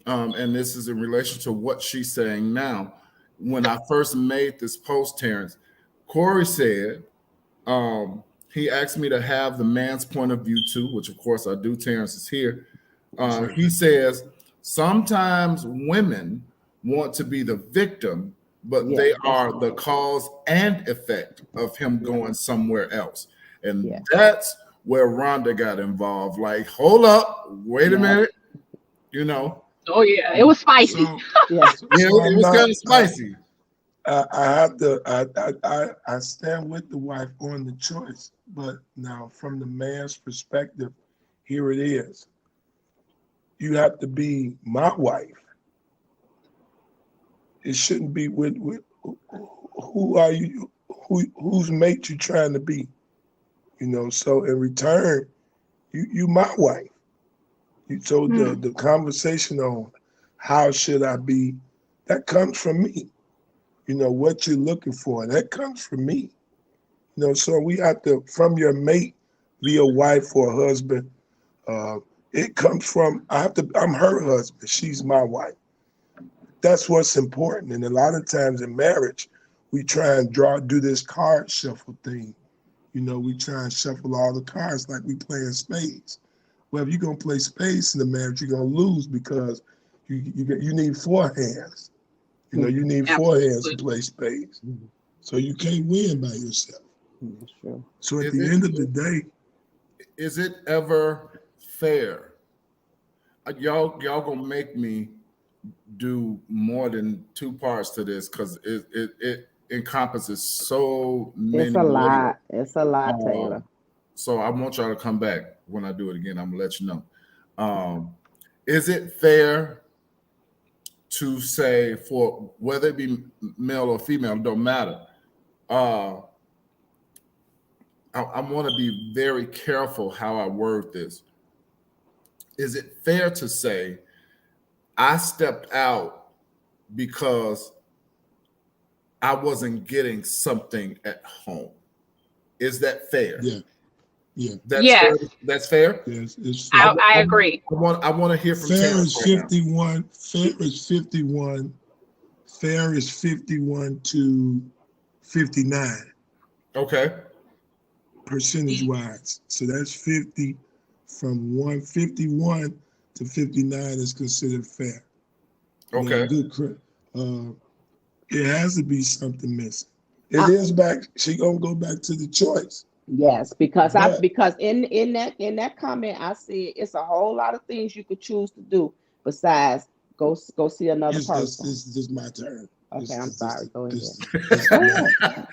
[SPEAKER 1] and this is in relation to what she's saying now. When I first made this post, Terrance, Corey said, he asked me to have the man's point of view too, which of course I do. Terrance is here. He says, sometimes women want to be the victim, but they are the cause and effect of him going somewhere else. And that's where Rhonda got involved. Like, hold up, wait a minute, you know.
[SPEAKER 4] Oh yeah, it was spicy.
[SPEAKER 3] So,
[SPEAKER 1] it was kind of spicy.
[SPEAKER 3] I stand with the wife on the choice, but now from the man's perspective, here it is. You have to be my wife. It shouldn't be with who are you, whose mate you trying to be, you know. So in return, you my wife. So the conversation on how should I be, that comes from me. You know, what you're looking for, that comes from me. You know, so we have to, from your mate, be a wife or a husband. It comes from, I'm her husband, she's my wife. That's what's important. And a lot of times in marriage, we try and do this card shuffle thing. You know, we try and shuffle all the cards like we playing spades. Well, if you're gonna play spades in the marriage, you're gonna lose because you need 4 hands. You know, you need 4 hands to play spades. So you can't win by yourself. So at the end of the day,
[SPEAKER 1] is it ever fair? Y'all gonna make me do more than 2 parts to this because it encompasses so many.
[SPEAKER 2] It's a lot. It's a lot, Taylor.
[SPEAKER 1] So I want y'all to come back when I do it again. I'm gonna let you know. Is it fair to say, for whether it be male or female, it don't matter. I want to be very careful how I word this. Is it fair to say I stepped out because I wasn't getting something at home? Is that fair?
[SPEAKER 3] Yeah.
[SPEAKER 1] That's fair.
[SPEAKER 3] Yes, it's fair.
[SPEAKER 4] I agree.
[SPEAKER 1] I want to hear from
[SPEAKER 3] fair
[SPEAKER 1] Terrance.
[SPEAKER 3] Is 51. Fair is 51. Fair is 51 to 59.
[SPEAKER 1] Okay.
[SPEAKER 3] Percentage wise. So that's 50 from 151 to 59 is considered fair.
[SPEAKER 1] Okay.
[SPEAKER 3] It has to be something missing. It is back. She gonna go back to the choice.
[SPEAKER 2] Yes, because in that comment I said it's a whole lot of things you could choose to do besides go see another person.
[SPEAKER 3] This is my turn.
[SPEAKER 2] Okay, I'm sorry. Go ahead.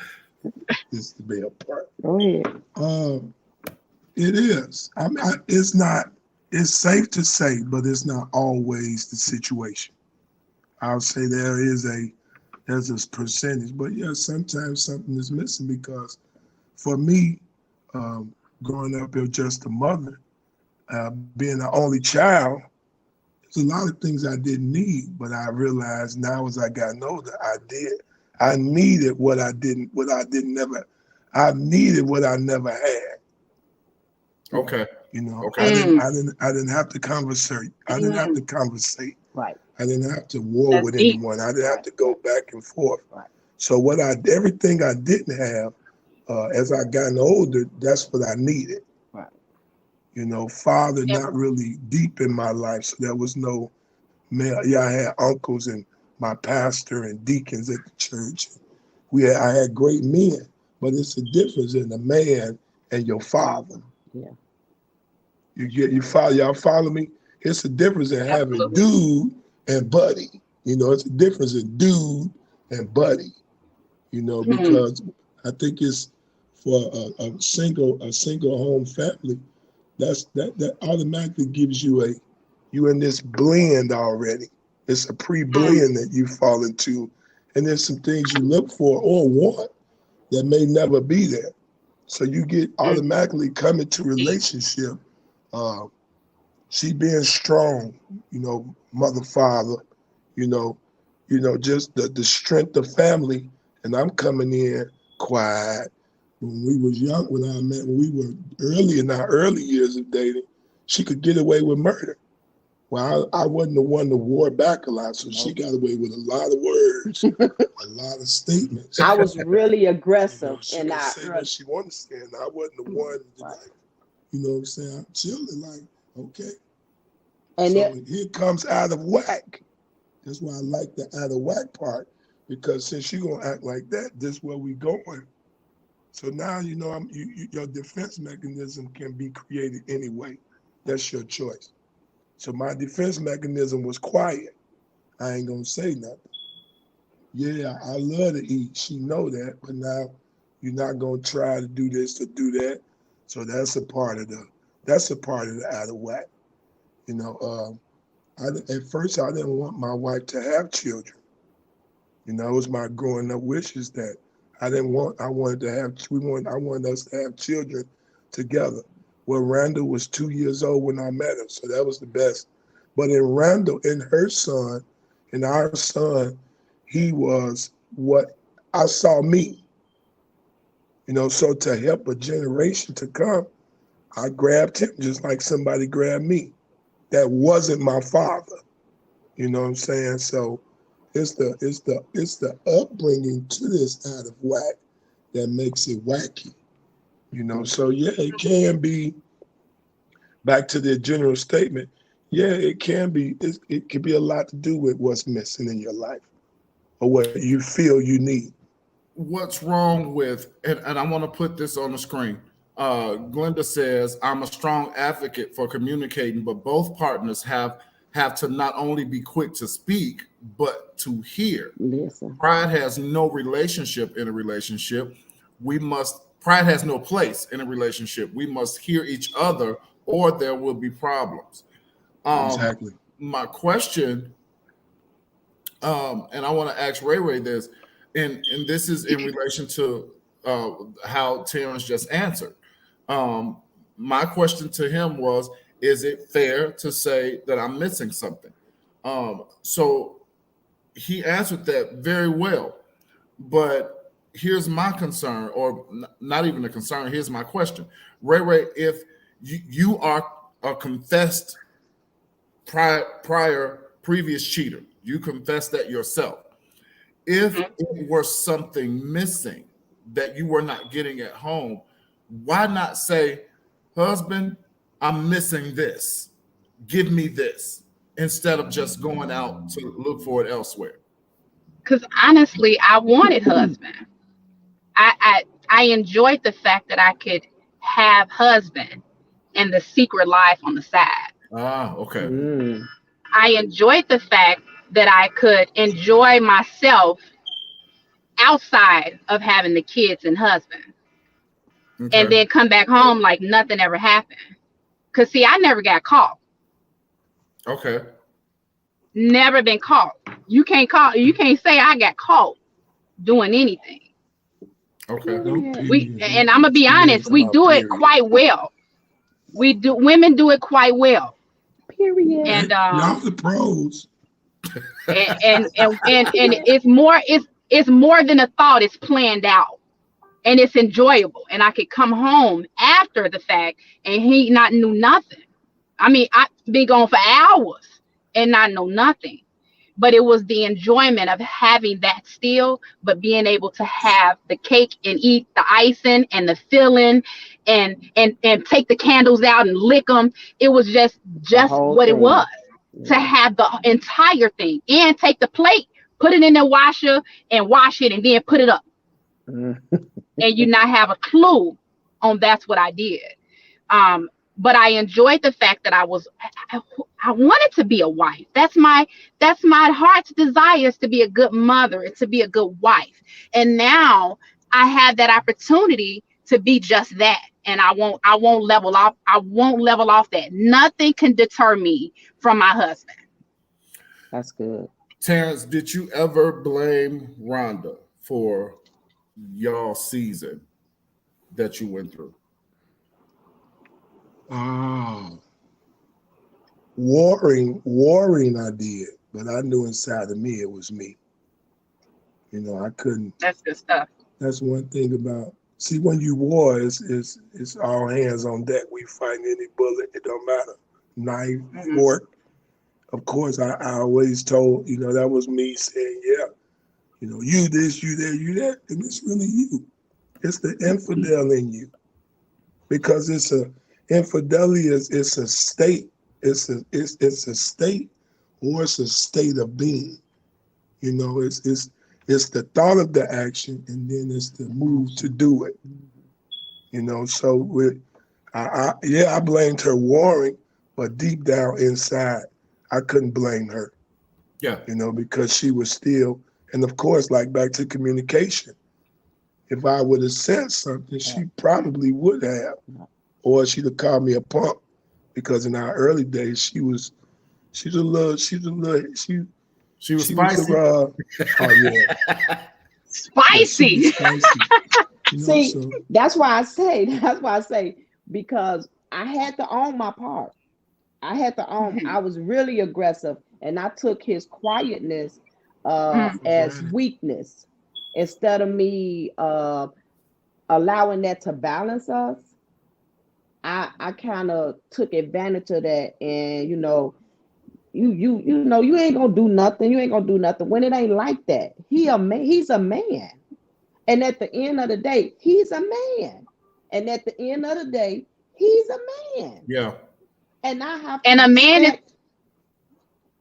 [SPEAKER 3] This to be a part.
[SPEAKER 2] Go ahead.
[SPEAKER 3] It is. I mean, it's not. It's safe to say, but it's not always the situation. I'll say there's a percentage, but yeah, sometimes something is missing because for me, growing up as just a mother, being the only child, there's a lot of things I didn't need, but I realized now as I got older, I did. I needed what I needed what I never had.
[SPEAKER 1] Okay.
[SPEAKER 3] You know,
[SPEAKER 1] okay.
[SPEAKER 3] I didn't have to conversate. I didn't have to conversate.
[SPEAKER 2] Right.
[SPEAKER 3] I didn't have to war with anyone. I didn't have to go back and forth. Right. So everything I didn't have, as I gotten older, that's what I needed.
[SPEAKER 2] Right.
[SPEAKER 3] You know, father not really deep in my life, so there was no male. Yeah, I had uncles and my pastor and deacons at the church. I had great men, but it's a difference in a man and your father.
[SPEAKER 2] Yeah.
[SPEAKER 3] Y'all follow me? It's a difference in having dude and buddy. You know, it's a difference in dude and buddy. You know, because I think it's for a single home family, that automatically gives you in this blend already. It's a pre-blend that you fall into and there's some things you look for or want that may never be there. So you get automatically come into relationship. She being strong, mother, father, just the strength of family. And I'm coming in quiet. When we was young, when we were early in our early years of dating, she could get away with murder. Well, I wasn't the one to war back a lot, so she got away with a lot of words, a lot of statements.
[SPEAKER 2] I was really aggressive,
[SPEAKER 3] she
[SPEAKER 2] and
[SPEAKER 3] would say what she wanted to say, and I wasn't the one to what I'm saying? I'm chilling, like, okay. And so here comes out of whack. That's why I like the out of whack part, because since you're gonna act like that, this is where we going. So now your defense mechanism can be created anyway. That's your choice. So my defense mechanism was quiet. I ain't gonna say nothing. Yeah, I love to eat. She know that, but now you're not gonna try to do this or do that. So that's a part of the out of whack. At first I didn't want my wife to have children. It was my growing up wishes that I wanted us to have children together. Well, Randall was 2 years old when I met her, so that was the best. But in Randall, in her son, in our son, he was what I saw me. So to help a generation to come, I grabbed him just like somebody grabbed me. That wasn't my father. You know what I'm saying? So it's the upbringing to this out of whack that makes it wacky. So yeah, it can be, back to the general statement, yeah, it can be, it can be a lot to do with what's missing in your life or what you feel you need.
[SPEAKER 1] What's wrong with, and I want to put this on the screen. Glenda says, I'm a strong advocate for communicating, but both partners have to not only be quick to speak, but to hear.
[SPEAKER 2] Listen.
[SPEAKER 1] Pride has no relationship in a relationship. Pride has no place in a relationship. We must hear each other or there will be problems.
[SPEAKER 3] Exactly.
[SPEAKER 1] My question, and I want to ask Ray this, and this is in relation to how Terrance just answered. My question to him was, is it fair to say that I'm missing something? So he answered that very well. But here's my concern, or not even a concern, here's my question. Ray, if you are a confessed previous cheater, you confessed that yourself. If it were something missing that you were not getting at home, why not say, husband, I'm missing this. Give me this, instead of just going out to look for it elsewhere?
[SPEAKER 4] Because honestly, I wanted husband. I enjoyed the fact that I could have husband and the secret life on the side.
[SPEAKER 1] Ah, okay.
[SPEAKER 4] I enjoyed the fact that I could enjoy myself outside of having the kids and husband. Okay. And then come back home like nothing ever happened. Because see, I never got caught.
[SPEAKER 1] Okay.
[SPEAKER 4] Never been caught. You can't say I got caught doing anything.
[SPEAKER 1] Okay.
[SPEAKER 4] And I'm gonna be honest, we do it quite well. Women do it quite well.
[SPEAKER 2] Period.
[SPEAKER 4] And
[SPEAKER 3] not the pros.
[SPEAKER 4] And it's more than a thought. It's planned out, and it's enjoyable. And I could come home after the fact, and he not knew nothing. I mean, I been gone for hours and not know nothing. But it was the enjoyment of having that still, but being able to have the cake and eat the icing and the filling and take the candles out and lick them. It was just what it was. To have the entire thing and take the plate, put it in the washer and wash it and then put it up. And you not have a clue on that's what I did. But I enjoyed the fact that I wanted to be a wife. That's my heart's desire, is to be a good mother and to be a good wife. And now I have that opportunity to be just that. And I won't level off. I won't level off that. Nothing can deter me from my husband.
[SPEAKER 2] That's good.
[SPEAKER 1] Terrance, did you ever blame Rhonda for y'all season that you went through?
[SPEAKER 3] Warring I did, but I knew inside of me it was me. You know, I couldn't.
[SPEAKER 4] That's good stuff.
[SPEAKER 3] That's one thing about, see, when you war, it's all hands on deck. We fight any bullet, it don't matter. Knife, fork. Of course, I always told, you know, that was me saying, yeah, you know, you this, you that, you that, and it's really you. It's the infidel in you. Because infidelity is a state. It's a state, or it's a state of being. You know, it's the thought of the action, and then it's the move to do it. You know, so I blamed her warring, but deep down inside, I couldn't blame her.
[SPEAKER 1] Yeah.
[SPEAKER 3] You know, because she was still, and of course, like back to communication. If I would have said something, she probably would have, or she'd have called me a punk, because in our early days, she was spicy.
[SPEAKER 4] Spicy.
[SPEAKER 3] You know,
[SPEAKER 2] See,
[SPEAKER 3] so.
[SPEAKER 2] that's why I say, because I had to own my part. I had to own, I was really aggressive, and I took his quietness as weakness. Instead of me allowing that to balance us, I kind of took advantage of that, and you know, you ain't gonna do nothing. You ain't gonna do nothing when it ain't like that. He's a man, and at the end of the day, he's a man, and at the end of the day, he's a man.
[SPEAKER 1] Yeah.
[SPEAKER 2] And I have to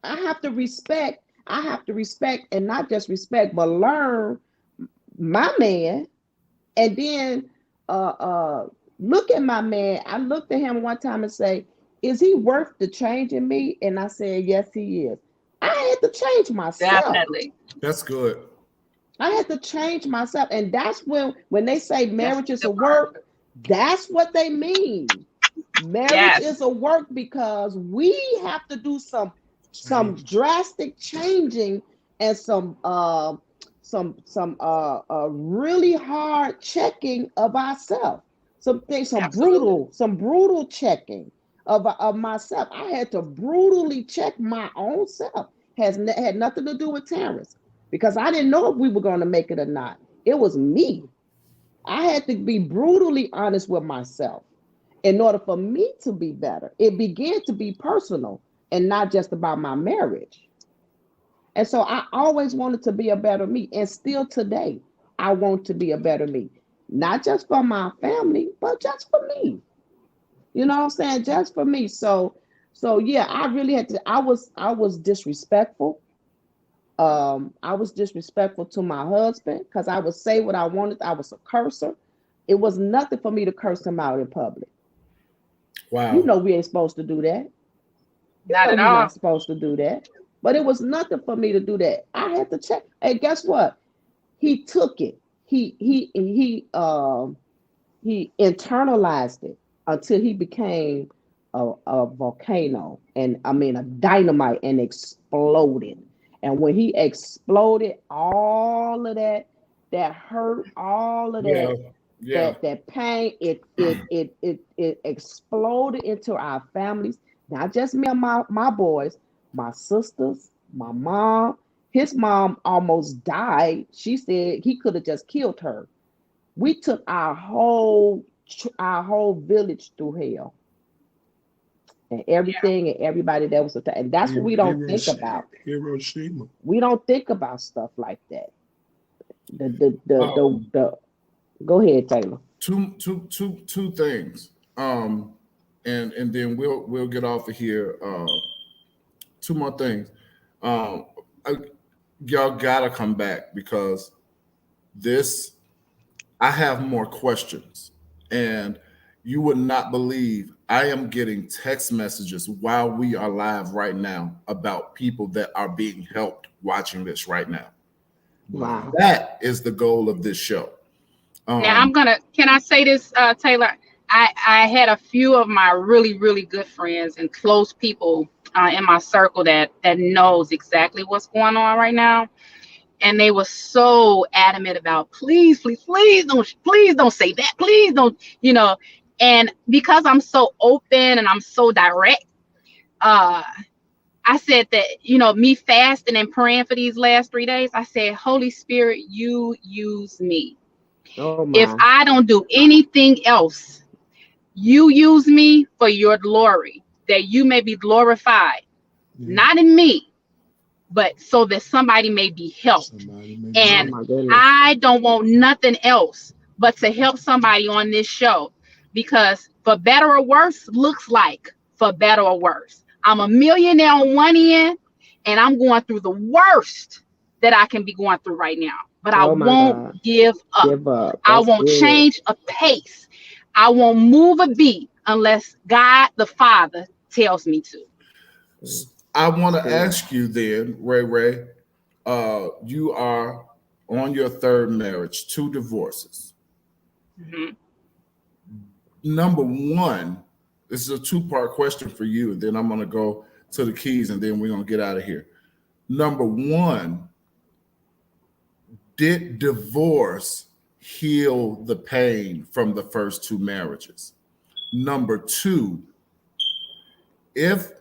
[SPEAKER 2] I have to respect, and not just respect, but learn my man, and then look at my man. I looked at him one time and say, is he worth the change in me? And I said, yes, he is. I had to change myself.
[SPEAKER 4] Definitely.
[SPEAKER 1] That's good.
[SPEAKER 2] I had to change myself. And that's when they say marriage is a work, that's what they mean. Marriage is a work, because we have to do some drastic changing, and some really hard checking of ourselves. Some brutal checking of myself. I had to brutally check my own self. Had nothing to do with Terrance, because I didn't know if we were going to make it or not. It was me. I had to be brutally honest with myself in order for me to be better. It began to be personal and not just about my marriage. And so I always wanted to be a better me. And still today, I want to be a better me. Not just for my family, but just for me. You know what I'm saying? Just for me. So yeah, I really had to, I was disrespectful. I was disrespectful to my husband, because I would say what I wanted. I was a cursor. It was nothing for me to curse him out in public.
[SPEAKER 1] Wow.
[SPEAKER 2] You know we ain't supposed to do that.
[SPEAKER 4] Not at all.
[SPEAKER 2] We're not supposed to do that. But it was nothing for me to do that. I had to check. Hey, guess what? He took it. He internalized it until he became a volcano, and I mean a dynamite, and exploded. And when he exploded, all of that hurt, all of that pain, it exploded into our families. Not just me and my boys, my sisters, my mom. His mom almost died. She said he could have just killed her. We took our whole village through hell, and everything and everybody that was attacked. And that's what we don't think about.
[SPEAKER 3] Hiroshima.
[SPEAKER 2] We don't think about stuff like that. Go ahead, Taylor.
[SPEAKER 1] Two things. And then we'll get off of here. Two more things. Y'all gotta come back, because I have more questions, and you would not believe I am getting text messages while we are live right now about people that are being helped watching this right now.
[SPEAKER 2] Wow.
[SPEAKER 1] That is the goal of this show.
[SPEAKER 4] Now can I say this, Taylor? I had a few of my really, really good friends and close people in my circle that knows exactly what's going on right now. And they were so adamant about, please don't say that. Please don't, and because I'm so open and I'm so direct, I said that, me fasting and praying for these last 3 days, I said, Holy Spirit, you use me.
[SPEAKER 2] Oh
[SPEAKER 4] If
[SPEAKER 2] my.
[SPEAKER 4] I don't do anything else, you use me for your glory, that you may be glorified, not in me, but so that somebody may be helped. And
[SPEAKER 2] Oh my goodness.
[SPEAKER 4] I don't want nothing else but to help somebody on this show, because for better or worse, looks like for better or worse, I'm a millionaire on one end, and I'm going through the worst that I can be going through right now. But I
[SPEAKER 2] Oh my
[SPEAKER 4] won't
[SPEAKER 2] God.
[SPEAKER 4] give up.
[SPEAKER 2] Give up.
[SPEAKER 4] I
[SPEAKER 2] That's
[SPEAKER 4] won't
[SPEAKER 2] good.
[SPEAKER 4] change a pace. I won't move a beat unless God the Father tells me to.
[SPEAKER 1] I want to ask you then, Ray, you are on your third marriage, 2 divorces.
[SPEAKER 4] Mm-hmm.
[SPEAKER 1] Number one, this is a 2-part question for you. Then I'm going to go to the keys and then we're going to get out of here. Number one, did divorce heal the pain from the first 2 marriages? Number 2, if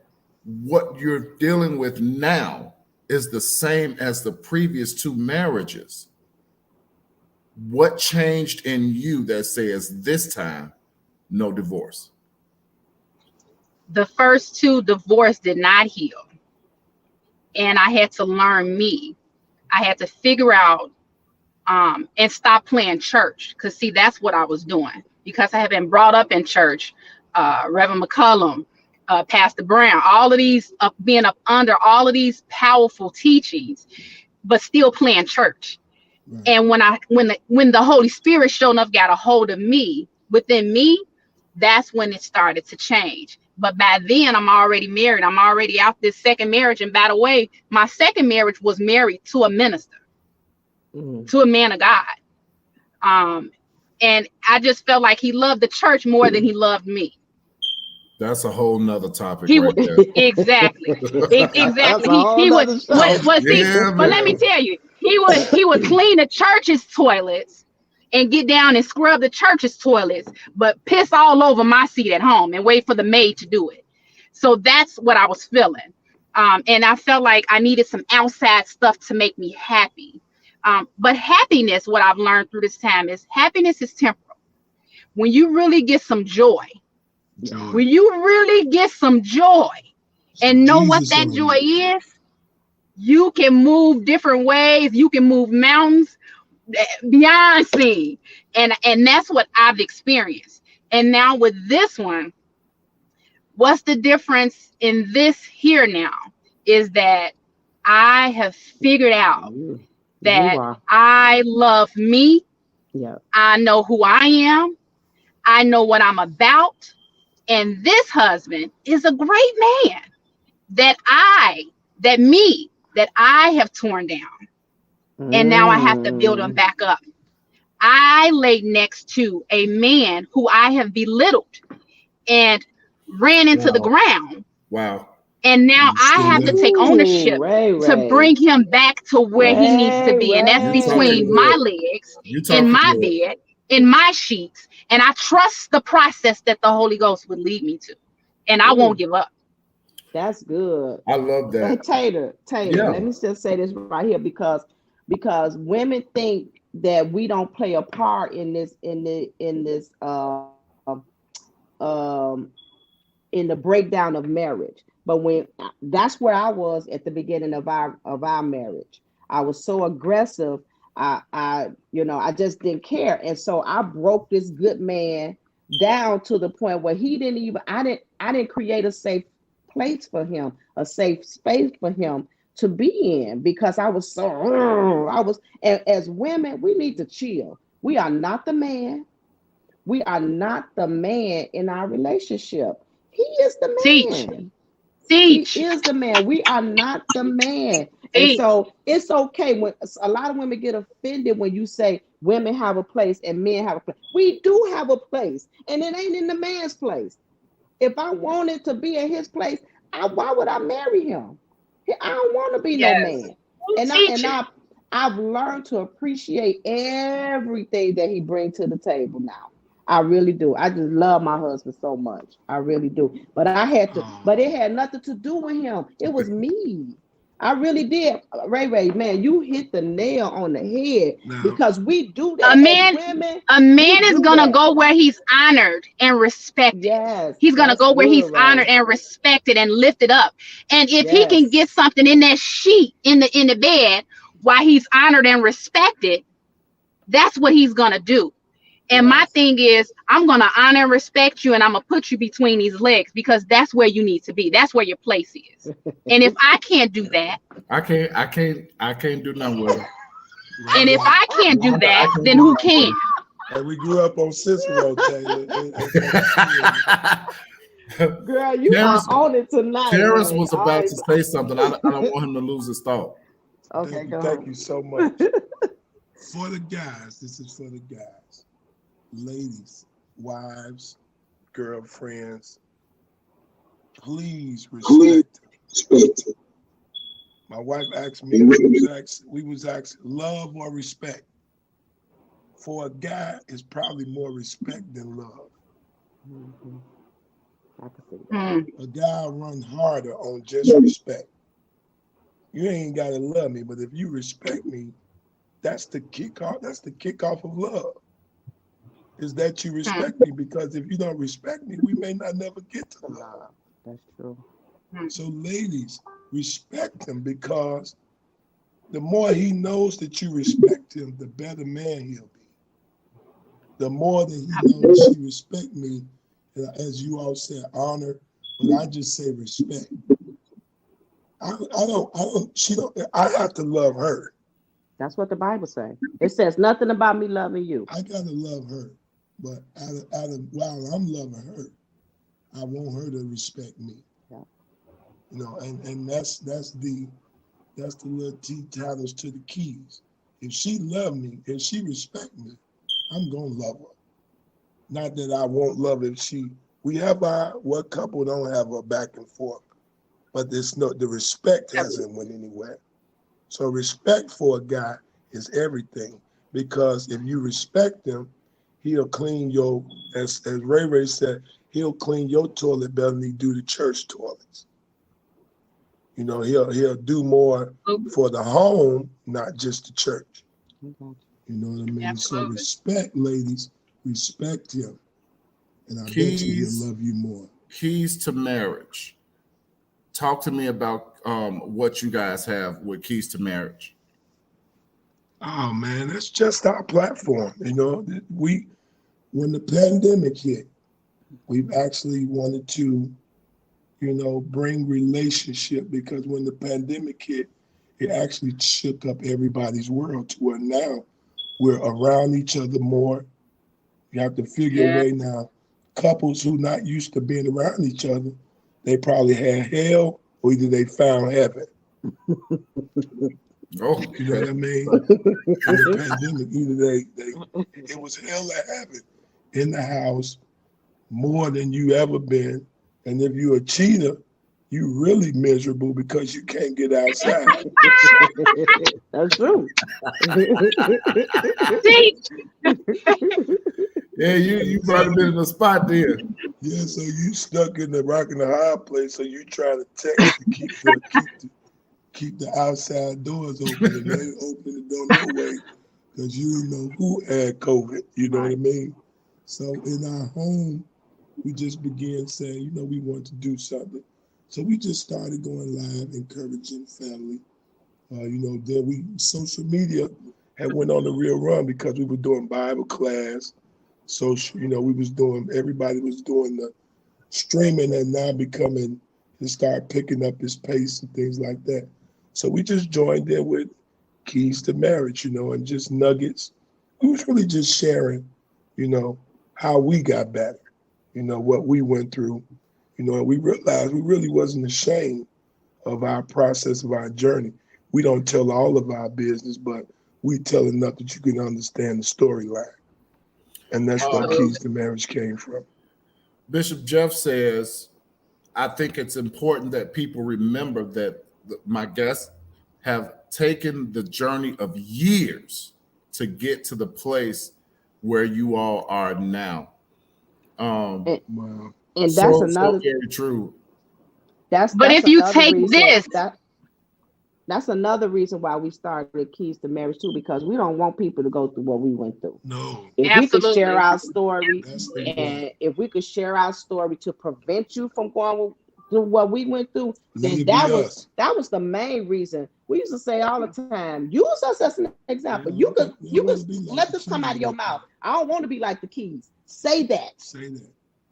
[SPEAKER 1] what you're dealing with now is the same as the previous 2 marriages, what changed in you that says this time, no divorce?
[SPEAKER 4] The first 2 divorce did not heal. And I had to learn me. I had to figure out and stop playing church. Because, see, that's what I was doing. Because I had been brought up in church, Reverend McCullum, Pastor Brown, all of these, being up under all of these powerful teachings, but still playing church. Right. And when the Holy Spirit showed enough got a hold of me, within me, that's when it started to change. But by then, I'm already married. I'm already out this second marriage. And by the way, my second marriage was married to a minister, to a man of God. And I just felt like he loved the church more than he loved me.
[SPEAKER 1] That's a whole nother topic
[SPEAKER 4] He
[SPEAKER 1] right
[SPEAKER 4] would,
[SPEAKER 1] there.
[SPEAKER 4] Exactly. He would, see, but let me tell you, he would clean the church's toilets and get down and scrub the church's toilets, but piss all over my seat at home and wait for the maid to do it. So that's what I was feeling. And I felt like I needed some outside stuff to make me happy. But happiness, what I've learned through this time is happiness is temporal. When you really get some joy, when you really get some joy and know what that joy is, you can move different ways. You can move mountains beyond seen. And that's what I've experienced. And now with this one, what's the difference in this here now is that I have figured out that I love me.
[SPEAKER 2] Yeah.
[SPEAKER 4] I know who I am. I know what I'm about. And this husband is a great man that I have torn down. And now I have to build him back up. I lay next to a man who I have belittled and ran into the ground.
[SPEAKER 1] Wow.
[SPEAKER 4] And now I have to take ownership to bring him back to where he needs to be. And that's between my legs, in my bed, in my sheets. And I trust the process that the Holy Ghost would lead me to. And I won't give up.
[SPEAKER 2] That's good.
[SPEAKER 1] I love that.
[SPEAKER 2] Hey, Tater, let me just say this right here because women think that we don't play a part in this in the breakdown of marriage. But when that's where I was at the beginning of our marriage. I was so aggressive. I just didn't care. And so I broke this good man down to the point where I didn't create a safe place for him, a safe space for him to be in, because I was and as women, we need to chill. We are not the man. We are not the man in our relationship. He is the man.
[SPEAKER 4] Teach.
[SPEAKER 2] He is the man. We are not the man. And
[SPEAKER 4] Teach.
[SPEAKER 2] so it's okay when a lot of women get offended when you say women have a place and men have a place. We do have a place, and it ain't in the man's place. If I wanted to be in his place, why would I marry him? I don't want to be no
[SPEAKER 4] Yes.
[SPEAKER 2] man.
[SPEAKER 4] You
[SPEAKER 2] And
[SPEAKER 4] teach it.
[SPEAKER 2] I've learned to appreciate everything that he brings to the table now. I really do. I just love my husband so much. I really do. But but it had nothing to do with him. It was me. I really did. Ray, man, you hit the nail on the head because we do
[SPEAKER 4] A
[SPEAKER 2] that as
[SPEAKER 4] man,
[SPEAKER 2] women.
[SPEAKER 4] a man is gonna go where he's honored and respected.
[SPEAKER 2] Yes,
[SPEAKER 4] He's gonna go where he's
[SPEAKER 2] good,
[SPEAKER 4] honored and respected and lifted up. And if he can get something in that sheet in the bed while he's honored and respected, that's what he's gonna do. And my thing is, I'm going to honor and respect you, and I'm going to put you between these legs because that's where you need to be. That's where your place is. And if I can't do that,
[SPEAKER 1] I can't do nothing with it.
[SPEAKER 4] And if I can't do that, then who can?
[SPEAKER 3] And we grew up on Cicero, Taylor.
[SPEAKER 2] Girl, you are on it tonight.
[SPEAKER 1] Terrance was about to say something. I don't want him to lose his thought.
[SPEAKER 2] Okay,
[SPEAKER 3] thank you so much. For the guys, this is for the guys. Ladies, wives, girlfriends, please respect them. My wife asked me, we was asked love or respect. For a guy, it's probably more respect than love.
[SPEAKER 2] Mm-hmm. I can see that.
[SPEAKER 3] A guy run harder on just respect. You ain't gotta love me, but if you respect me, that's the kickoff. That's the kickoff of love. Is that you respect me? Because if you don't respect me, we may not never get to love.
[SPEAKER 2] That's true.
[SPEAKER 3] So ladies, respect him, because the more he knows that you respect him, the better man he'll be. The more that he knows she respect me, as you all said, honor, but I just say respect. I have to love her.
[SPEAKER 2] That's what the Bible says. It says nothing about me loving you.
[SPEAKER 3] I gotta love her, but while I'm loving her, I want her to respect me.
[SPEAKER 2] Yeah.
[SPEAKER 3] You know, and that's the little titles to the keys. If she love me, if she respect me, I'm gonna love her. Not that I won't love if we have what couple don't have a back and forth, but the respect hasn't went anywhere. So respect for a guy is everything, because if you respect him, he'll clean as Ray said, he'll clean your toilet better than he do the church toilets. You know, he'll do more for the home, not just the church. You know what I mean?
[SPEAKER 4] Absolutely.
[SPEAKER 3] So respect, ladies, respect him. And I bet you he'll love you more.
[SPEAKER 1] Keys to marriage. Talk to me about what you guys have with Keys to Marriage.
[SPEAKER 3] Oh man, that's just our platform. You know, when the pandemic hit, we've actually wanted to, bring relationship, because when the pandemic hit, it actually shook up everybody's world to where now we're around each other more. You have to figure a way now. Couples who not used to being around each other, they probably had hell, or either they found heaven.
[SPEAKER 1] Oh,
[SPEAKER 3] you know what I mean? In the pandemic, either it was hell or heaven in the house more than you ever been. And if you're a cheater, you really miserable because you can't get outside.
[SPEAKER 2] That's true.
[SPEAKER 1] Yeah, you brought him in the spot there.
[SPEAKER 3] Yeah, so you stuck in the rock and the hard place, so you try to text to keep the outside doors open, and they open the door no way, because you didn't know who had COVID, you know what I mean? So in our home, we just began saying, we want to do something. So we just started going live, encouraging family. Social media had went on the real run because we were doing Bible class. Social, everybody was doing the streaming, and now and start picking up his pace and things like that. So we just joined in with Keys to Marriage, and just nuggets. We was really just sharing, how we got better, what we went through, You know, and we realized we really wasn't ashamed of our process, of our journey. We don't tell all of our business, but we tell enough that you can understand the storyline. And that's where Keys to Marriage came from.
[SPEAKER 1] Bishop Jeff says, I think it's important that people remember that my guests have taken the journey of years to get to the place where you all are now.
[SPEAKER 2] And that's another
[SPEAKER 1] very true.
[SPEAKER 2] That's
[SPEAKER 4] if you take this,
[SPEAKER 2] that's another reason why we started Keys to Marriage too, because we don't want people to go through what we went through.
[SPEAKER 3] No.
[SPEAKER 2] If we could share our story,
[SPEAKER 3] and
[SPEAKER 2] if we could share our story to prevent you from going through what we went through, then that was the main reason. We used to say all the time, use us as an example. You could let this come out of your mouth. I don't want to be like the Keys. Say that.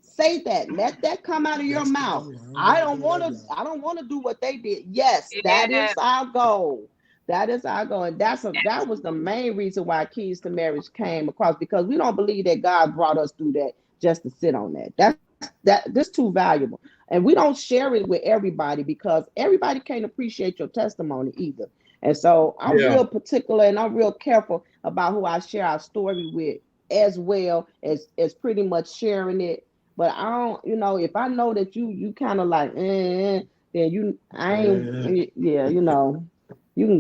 [SPEAKER 2] Say that. Let that come out of your mouth. I don't want to do what they did. Yes, that is our goal. That is our goal. And that was the main reason why Keys to Marriage came across, because we don't believe that God brought us through that just to sit on that. That's too valuable. And we don't share it with everybody because everybody can't appreciate your testimony either. And so I'm real particular and I'm real careful about who I share our story with, as well as pretty much sharing it. But I don't, if I know that you kind of like, then you can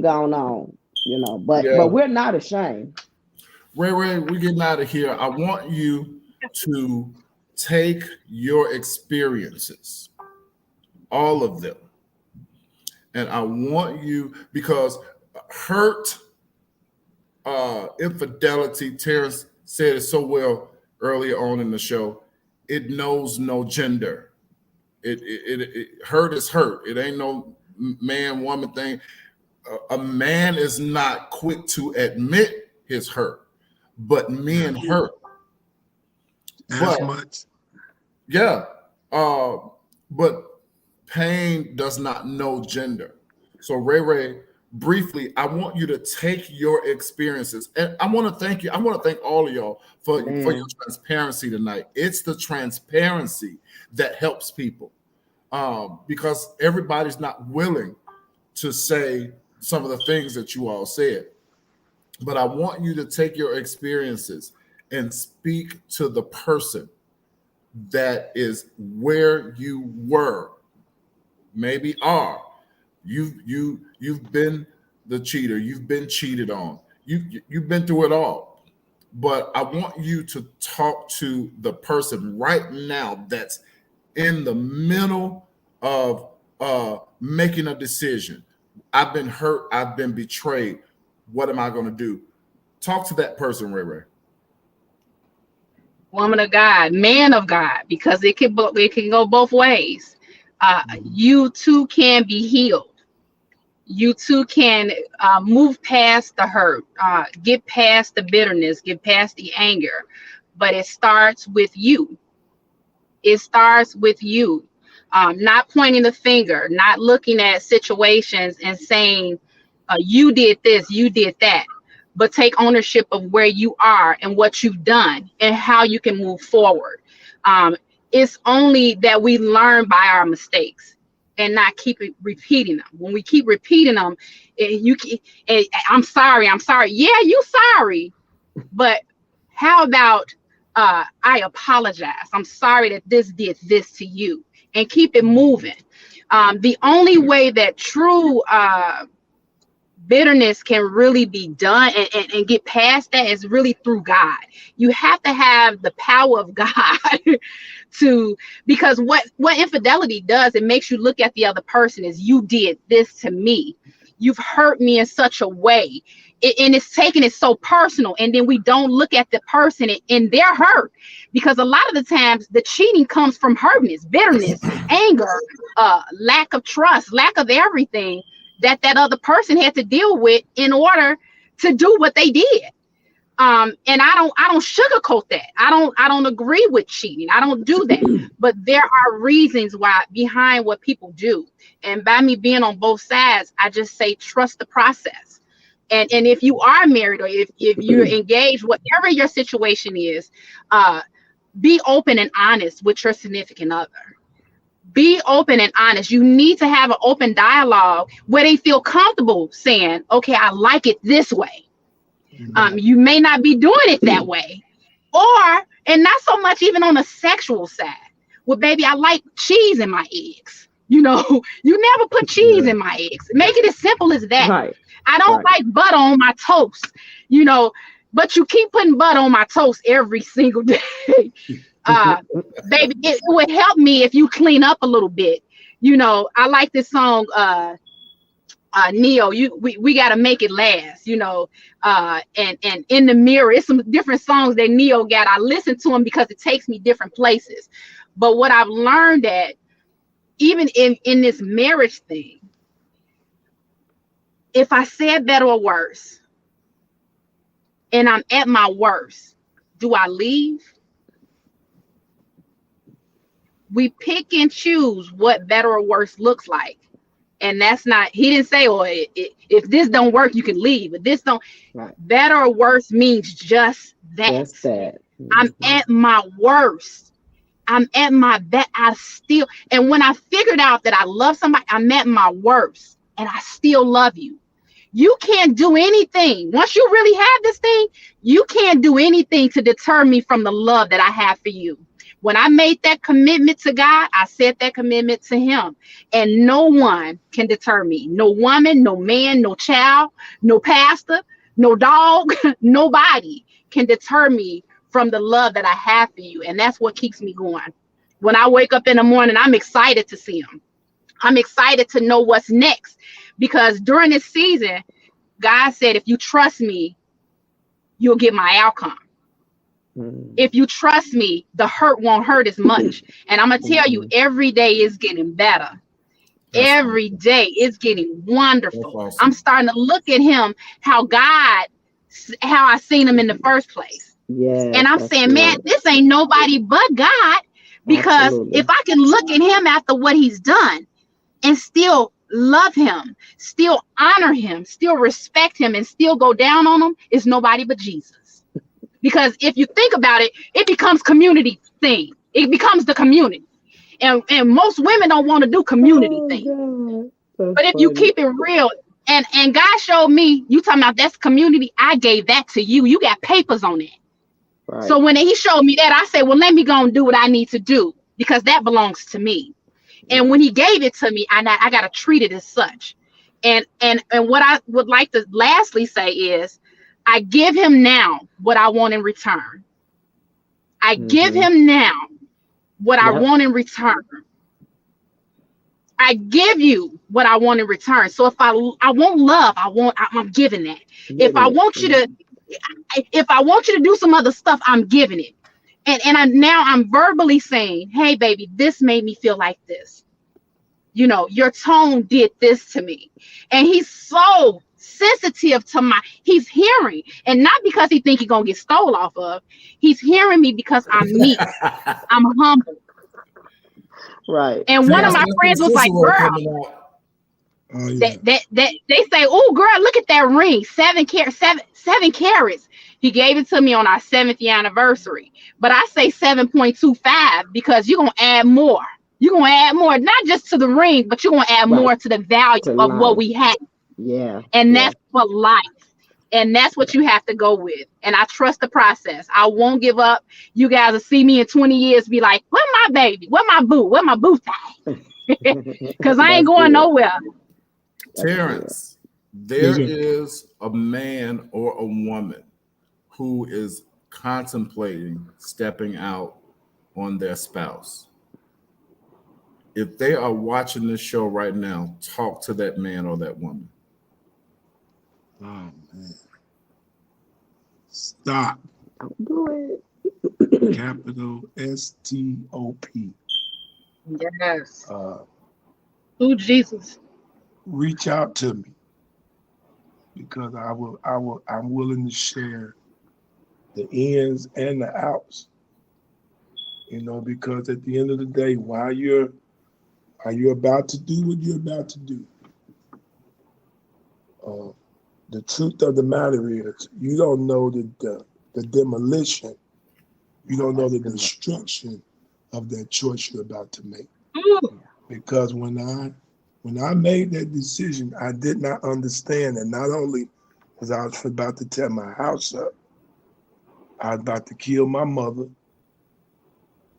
[SPEAKER 2] go on, but we're not ashamed.
[SPEAKER 1] Ray, we're getting out of here. I want you to take your experiences, all of them, and I want you, because hurt, infidelity, Terrance said it so well earlier on in the show, it knows no gender. It hurt is hurt. It ain't no man, woman thing. A man is not quick to admit his hurt, but men hurt. Yeah. But pain does not know gender. So Ray, briefly, I want you to take your experiences, and I want to thank you. I want to thank all of y'all for your transparency tonight. It's the transparency that helps people, because everybody's not willing to say some of the things that you all said. But I want you to take your experiences and speak to the person that is where you were, maybe are. You've been the cheater. You've been cheated on. You've been through it all. But I want you to talk to the person right now that's in the middle of making a decision. I've been hurt. I've been betrayed. What am I going to do? Talk to that person, Ray.
[SPEAKER 4] Woman of God, man of God, because it can go both ways. You too can be healed. You too can move past the hurt, get past the bitterness, get past the anger. But it starts with you. It starts with you. Not pointing the finger, not looking at situations and saying, you did this, you did that. But take ownership of where you are and what you've done and how you can move forward. It's only that we learn by our mistakes and not keep repeating them. When we keep repeating them, I'm sorry. Yeah, you sorry. But how about I apologize. I'm sorry that this did this to you, and keep it moving. The only way that true bitterness can really be done and get past that is really through God. You have to have the power of God because what infidelity does, it makes you look at the other person as, you did this to me. You've hurt me in such a way. And it's taking it so personal. And then we don't look at the person in their hurt, because a lot of the times the cheating comes from hurtness, bitterness, anger, lack of trust, lack of everything that other person had to deal with in order to do what they did. And I don't sugarcoat that. I don't agree with cheating. I don't do that. But there are reasons why behind what people do. And by me being on both sides, I just say, trust the process. And if you are married, or if you're engaged, whatever your situation is, be open and honest with your significant other. Be open and honest. You need to have an open dialogue where they feel comfortable saying, okay, I like it this way. You may not be doing it that way. And not so much even on the sexual side. Well, baby, I like cheese in my eggs. You know, you never put cheese in my eggs. Make it as simple as that. Right. I don't like butter on my toast, you know, but you keep putting butter on my toast every single day. Baby, it would help me if you clean up a little bit. You know, I like this song, Neo, we got to make it last, you know, and in the mirror, it's some different songs that Neo got. I listen to them because it takes me different places. But what I've learned that even in this marriage thing, if I said better or worse, and I'm at my worst, do I leave? We pick and choose what better or worse looks like. And that's not, he didn't say, oh, if this don't work, you can leave. But this don't, better or worse means just that.
[SPEAKER 2] Just that.
[SPEAKER 4] I'm at my worst. I'm at my best. And when I figured out that I love somebody, I'm at my worst and I still love you. You can't do anything. Once you really have this thing, you can't do anything to deter me from the love that I have for you. When I made that commitment to God, I said that commitment to him. And no one can deter me. No woman, no man, no child, no pastor, no dog, nobody can deter me from the love that I have for you. And that's what keeps me going. When I wake up in the morning, I'm excited to see him. I'm excited to know what's next. Because during this season, God said, if you trust me, you'll get my outcome. If you trust me, the hurt won't hurt as much. And I'm going to tell you, every day is getting better. Every day it's getting wonderful. Awesome. I'm starting to look at him, how I seen him in the first place. Yeah. And I'm saying, man, this ain't nobody but God. Because if I can look at him after what he's done and still love him, still honor him, still respect him, and still go down on him, it's nobody but Jesus. Because if you think about it, it becomes community thing. It becomes the community. And most women don't want to do community thing. But if you keep it real, and God showed me, you talking about that's community, I gave that to you. You got papers on that. Right. So when he showed me that, I said, well, let me go and do what I need to do because that belongs to me. And when he gave it to me, I got to treat it as such. And what I would like to lastly say is, I give him now what I want in return. I give him now what I want in return. I give you what I want in return. So if I want love, I'm giving that. If I want you to do some other stuff, I'm giving it. And I'm verbally saying, hey, baby, this made me feel like this. You know, your tone did this to me. And he's so sensitive to he's hearing, and not because he think he's gonna get stole off of. He's hearing me because I'm meek. I'm humble. Right. And one of my friends was like, girl, they say, oh, girl, look at that ring, 7 carats. He gave it to me on our 7th anniversary. But I say 7.25 because you're gonna add more. You're gonna add more, not just to the ring, but you're gonna add more to the value of what we have. Yeah. And that's for life. And that's what you have to go with. And I trust the process. I won't give up. You guys will see me in 20 years, be like, where my baby? Where my boo? Where my boo thing? Because I ain't going nowhere.
[SPEAKER 1] Terrance, there is a man or a woman who is contemplating stepping out on their spouse. If they are watching this show right now, talk to that man or that woman.
[SPEAKER 3] Oh, man. Stop.
[SPEAKER 2] Do it.
[SPEAKER 3] Capital STOP.
[SPEAKER 4] Yes. Ooh, Jesus.
[SPEAKER 3] Reach out to me because I'm willing to share the ins and the outs. You know, because at the end of the day, while you're about to do what you're about to do, the truth of the matter is you don't know the demolition. You don't know the destruction of that choice you're about to make. because when I made that decision, I did not understand that not only was I about to tear my house up, I was about to kill my mother,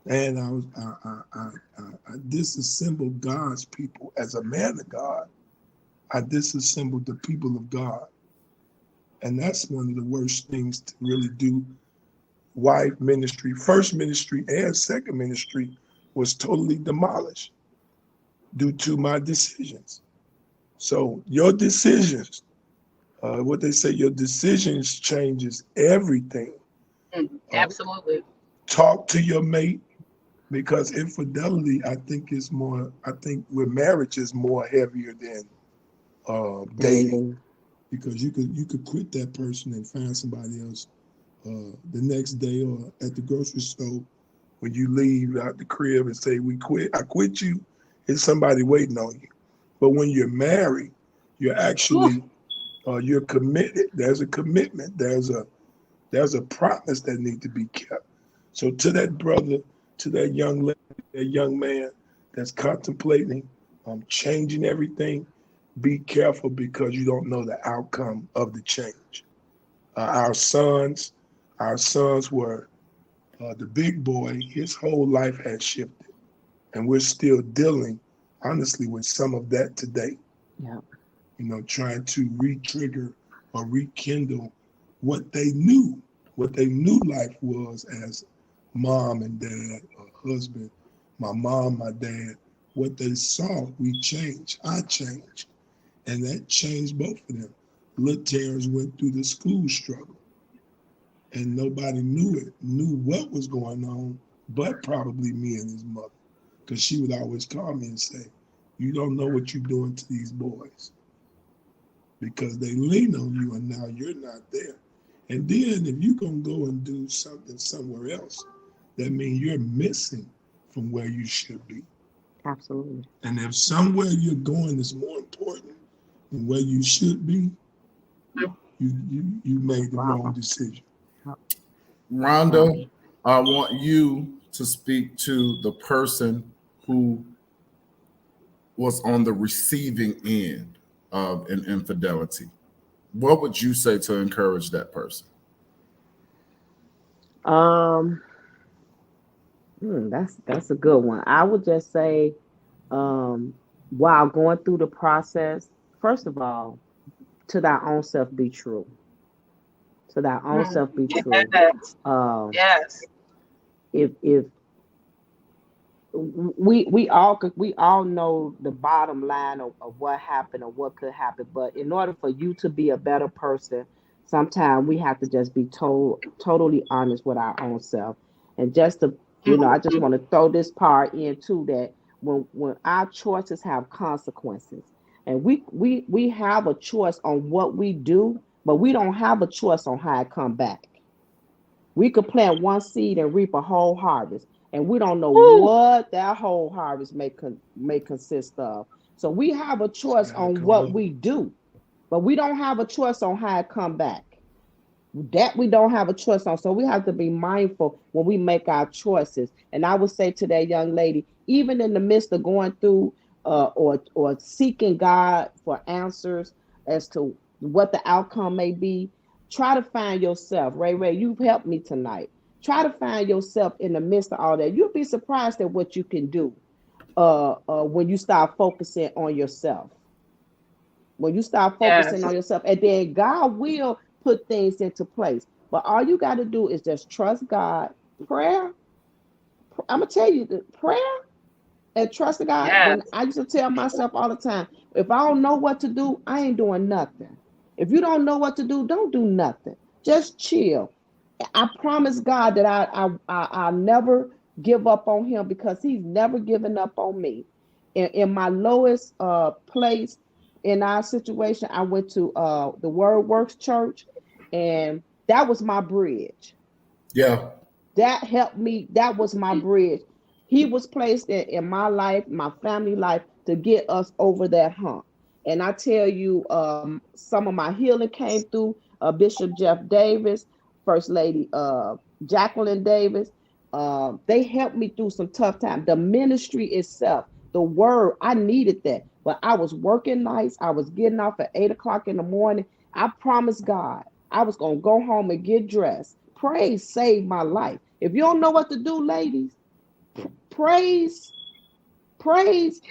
[SPEAKER 3] and I disassembled God's people. As a man of God, I disassembled the people of God. And that's one of the worst things to really do. Wife ministry, first ministry and second ministry was totally demolished due to my decisions. So your decisions, what they say, your decisions changes everything.
[SPEAKER 4] Absolutely.
[SPEAKER 3] Talk to your mate, because infidelity, I think with marriage is more heavier than dating, because you could quit that person and find somebody else the next day or at the grocery store when you leave out the crib and say, I quit you. It's somebody waiting on you. But when you're married, you're actually you're committed. There's a commitment. There's a promise that needs to be kept. So to that brother, to that young lady, that young man that's contemplating changing everything, be careful, because you don't know the outcome of the change. Our sons were the big boy. His whole life had shifted, and we're still dealing, honestly, with some of that today.
[SPEAKER 2] Yeah.
[SPEAKER 3] Trying to re-trigger or rekindle what they knew life was as mom and dad, or husband, my mom, my dad. What they saw, we changed. I changed. And that changed both of them. Little Terrance went through the school struggle, and nobody knew what was going on, but probably me and his mother, because she would always call me and say, "You don't know what you're doing to these boys, because they lean on you and now you're not there." And then if you're going to go and do something somewhere else, that means you're missing from where you should be.
[SPEAKER 2] Absolutely.
[SPEAKER 3] And if somewhere you're going is more important than where you should be, you made the wrong decision.
[SPEAKER 1] Rhonda, I want you to speak to the person who was on the receiving end of an infidelity. What would you say to encourage that person?
[SPEAKER 2] That's a good one. I would just say, while going through the process, first of all, to thy own self be true. To thy own self be true.
[SPEAKER 4] Yes.
[SPEAKER 2] If we all know the bottom line of what happened or what could happen, but in order for you to be a better person, sometimes we have to just be totally honest with our own self. And just to, I just want to throw this part in too, that when our choices have consequences, and we have a choice on what we do, but we don't have a choice on how it come back. We could plant one seed and reap a whole harvest, and we don't know what that whole harvest may consist of. So we have a choice on what we do, but we don't have a choice on how it come back. That we don't have a choice on. So we have to be mindful when we make our choices. And I would say to that young lady, even in the midst of going through or seeking God for answers as to what the outcome may be, try to find yourself. Ray, you've helped me tonight. Try to find yourself in the midst of all that. You'll be surprised at what you can do when you start focusing on yourself. When you start focusing on yourself, and then God will put things into place. But all you got to do is just trust God. Prayer. I'm gonna tell you, the prayer and trust God.
[SPEAKER 4] Yes.
[SPEAKER 2] When I used to tell myself all the time, if I don't know what to do, I ain't doing nothing. If you don't know what to do, don't do nothing. Just chill. I promise God that I'll never give up on him, because he's never given up on me. In my lowest place in our situation, I went to the Word Works Church, and that was my bridge.
[SPEAKER 1] Yeah.
[SPEAKER 2] That helped me. That was my bridge. He was placed in my life, my family life, to get us over that hump. And I tell you, some of my healing came through Bishop Jeff Davis, First Lady Jacqueline Davis. They helped me through some tough times. The ministry itself, the word. I needed that. But I was working nights. I was getting off at 8 o'clock in the morning. I promised God I was going to go home and get dressed. Praise saved my life. If you don't know what to do, ladies, praise.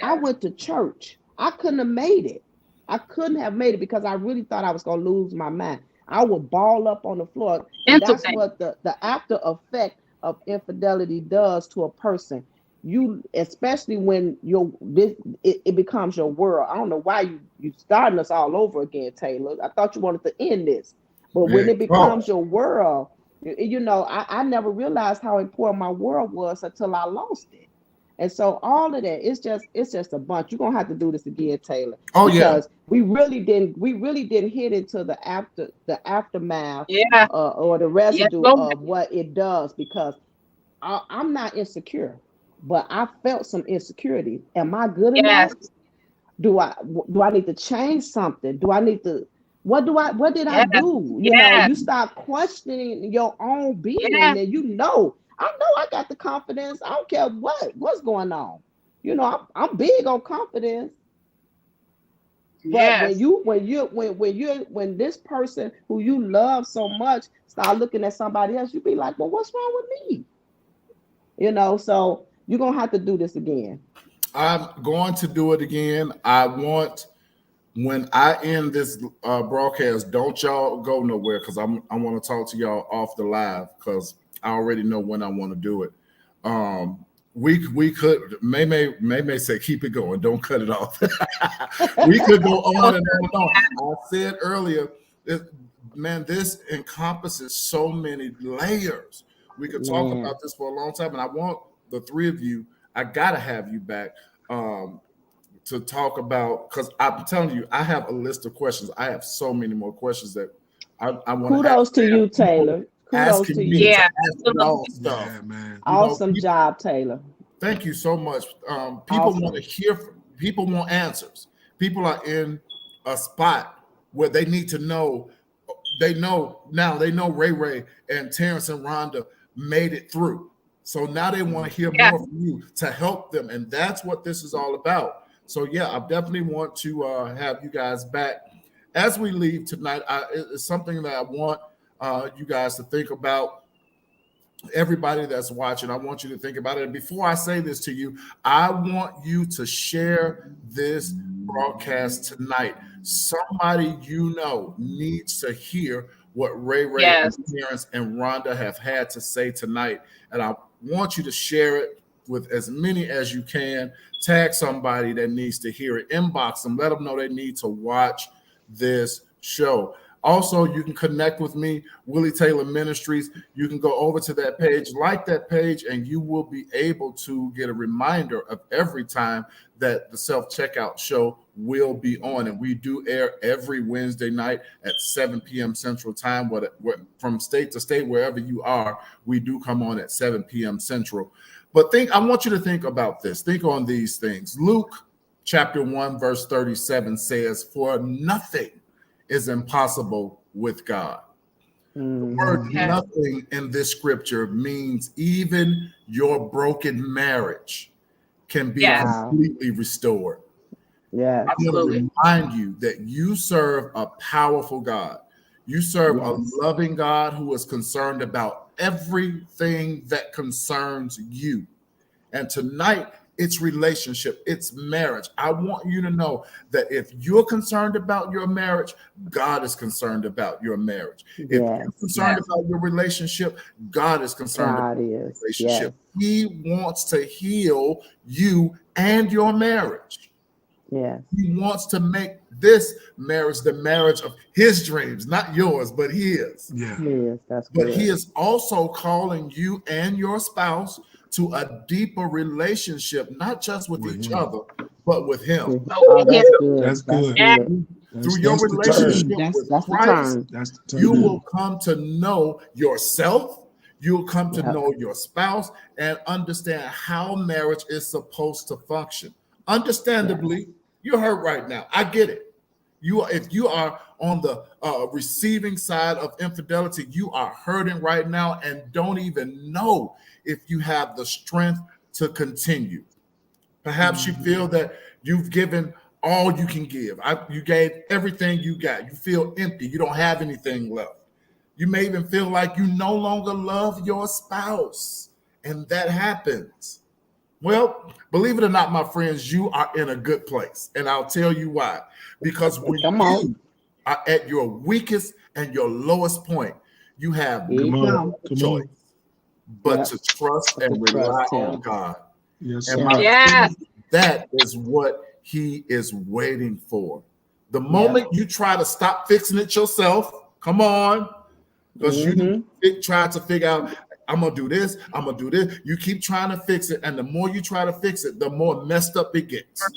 [SPEAKER 2] I went to church. I couldn't have made it. I couldn't have made it because I really thought I was going to lose my mind. I would ball up on the floor. And that's what the after effect of infidelity does to a person. You, especially when it becomes your world. I don't know why you starting us all over again, Taylor. I thought you wanted to end this. But when it becomes your world, I never realized how important my world was until I lost it. And so all of that, it's just a bunch. You're gonna have to do this again, Taylor.
[SPEAKER 1] Oh,
[SPEAKER 2] because we really didn't hit into the aftermath or the residue of what it does, because I'm not insecure, but I felt some insecurity. Am I good enough? Do I need to change something? Do I need to what did I do? You start questioning your own being, and I know I got the confidence. I don't care what's going on. I'm big on confidence. But when this person who you love so much start looking at somebody else, you be like, well, what's wrong with me? So you're gonna have to do this again.
[SPEAKER 1] I'm going to do it again. When I end this broadcast, don't y'all go nowhere, because I want to talk to y'all off the live, because I already know when I want to do it. We could may say keep it going, don't cut it off. We could go on and on and on. I said earlier, this encompasses so many layers. We could talk about this for a long time, and I want the three of you. I gotta have you back to talk about, because I'm telling you, I have a list of questions. I have so many more questions that I want to.
[SPEAKER 2] Kudos to you, Taylor. Kudos to you.
[SPEAKER 3] Yeah, man.
[SPEAKER 2] Awesome job, Taylor.
[SPEAKER 1] Thank you so much. People want to hear. People want answers. People are in a spot where they need to know. They know Ray Ray and Terrance and Rhonda made it through. So now they want to hear more from you to help them, and that's what this is all about. So I definitely want to have you guys back as we leave tonight. It's something that I want you guys to think about. Everybody that's watching, I want you to think about it. And before I say this to you, I want you to share this broadcast tonight. Somebody needs to hear what Ray and Terrance and Rhonda have had to say tonight. And I want you to share it with as many as you can. Tag somebody that needs to hear it. Inbox them. Let them know they need to watch this show. Also, you can connect with me, Willie Taylor Ministries. You can go over to that page, like that page, and you will be able to get a reminder of every time that the self-checkout show will be on. And we do air every Wednesday night at 7 p.m. Central Time. From state to state, wherever you are, we do come on at 7 p.m. Central. But I want you to think about this. Think on these things. Luke chapter 1, verse 37 says, "For nothing is impossible with God." The word nothing in this scripture means even your broken marriage can be completely restored.
[SPEAKER 2] Yeah,
[SPEAKER 1] I'm going to remind you that you serve a powerful God. You serve a loving God who is concerned about everything that concerns you. And tonight, it's relationship, it's marriage. I want you to know that if you're concerned about your marriage, God is concerned about your marriage. If you're concerned about your relationship, God is concerned about your relationship. He wants to heal you and your marriage. He wants to make this marriage the marriage of his dreams, not yours, but his.
[SPEAKER 2] That's
[SPEAKER 1] but he is also calling you and your spouse to a deeper relationship, not just with each other, but with him.
[SPEAKER 2] That's good.
[SPEAKER 1] Through your relationship with Christ, you will come to know yourself. You'll come to know your spouse and understand how marriage is supposed to function. Understandably, you're hurt right now. I get it. If you are on the receiving side of infidelity, you are hurting right now and don't even know if you have the strength to continue. Perhaps you feel that you've given all you can give. You gave everything you got. You feel empty. You don't have anything left. You may even feel like you no longer love your spouse, and that happens. Well, believe it or not, my friends, you are in a good place, and I'll tell you why. Because when you are at your weakest and your lowest point, you have no choice but to trust and rely on God.
[SPEAKER 3] Yes,
[SPEAKER 1] and that is what He is waiting for. The moment you try to stop fixing it yourself, come on, because you try to figure out, I'm gonna do this, I'm gonna do this. You keep trying to fix it, and the more you try to fix it, the more messed up it gets.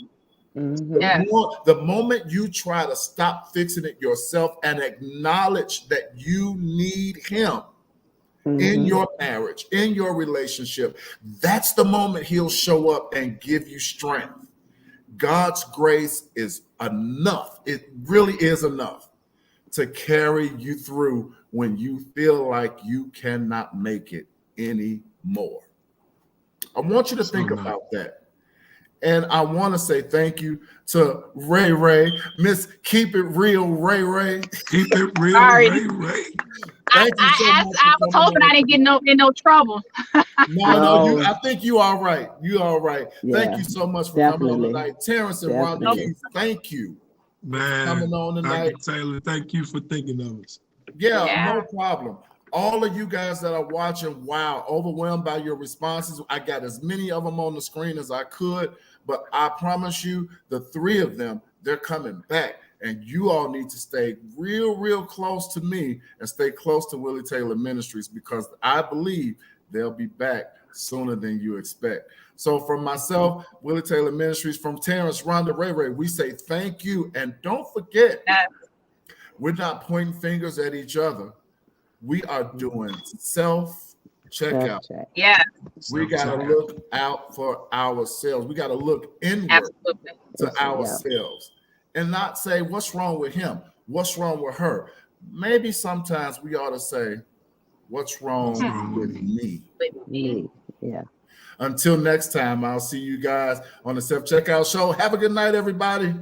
[SPEAKER 1] The moment you try to stop fixing it yourself and acknowledge that you need Him in your marriage, in your relationship, that's the moment He'll show up and give you strength. God's grace is enough. It really is enough to carry you through when you feel like you cannot make it anymore. I want you to think about that. And I want to say thank you to Ray, Miss Keep It Real, Ray.
[SPEAKER 3] Keep it real, Ray.
[SPEAKER 4] I was hoping I didn't get in no trouble.
[SPEAKER 1] No, I think you are right. You are right. Yeah, thank you so much for coming on tonight. Terrance and Rhonda Keys, thank you.
[SPEAKER 3] Man, coming on tonight. Dr. Taylor, thank you for thinking of us.
[SPEAKER 1] Yeah, no problem. All of you guys that are watching, wow, overwhelmed by your responses. I got as many of them on the screen as I could, but I promise you, the three of them, they're coming back. And you all need to stay real close to me and stay close to Willie Taylor Ministries, because I believe they'll be back sooner than you expect. So from myself, Willie Taylor Ministries, from Terrance, Rhonda, Ray, we say thank you. And don't forget, we're not pointing fingers at each other. We are doing self-checkout.
[SPEAKER 4] Yeah.
[SPEAKER 1] We got to look out for ourselves. We got to look inward to ourselves. And not say, what's wrong with him? What's wrong with her? Maybe sometimes we ought to say, what's wrong with me?
[SPEAKER 2] Yeah.
[SPEAKER 1] Until next time, I'll see you guys on the Self-Checkout Show. Have a good night, everybody.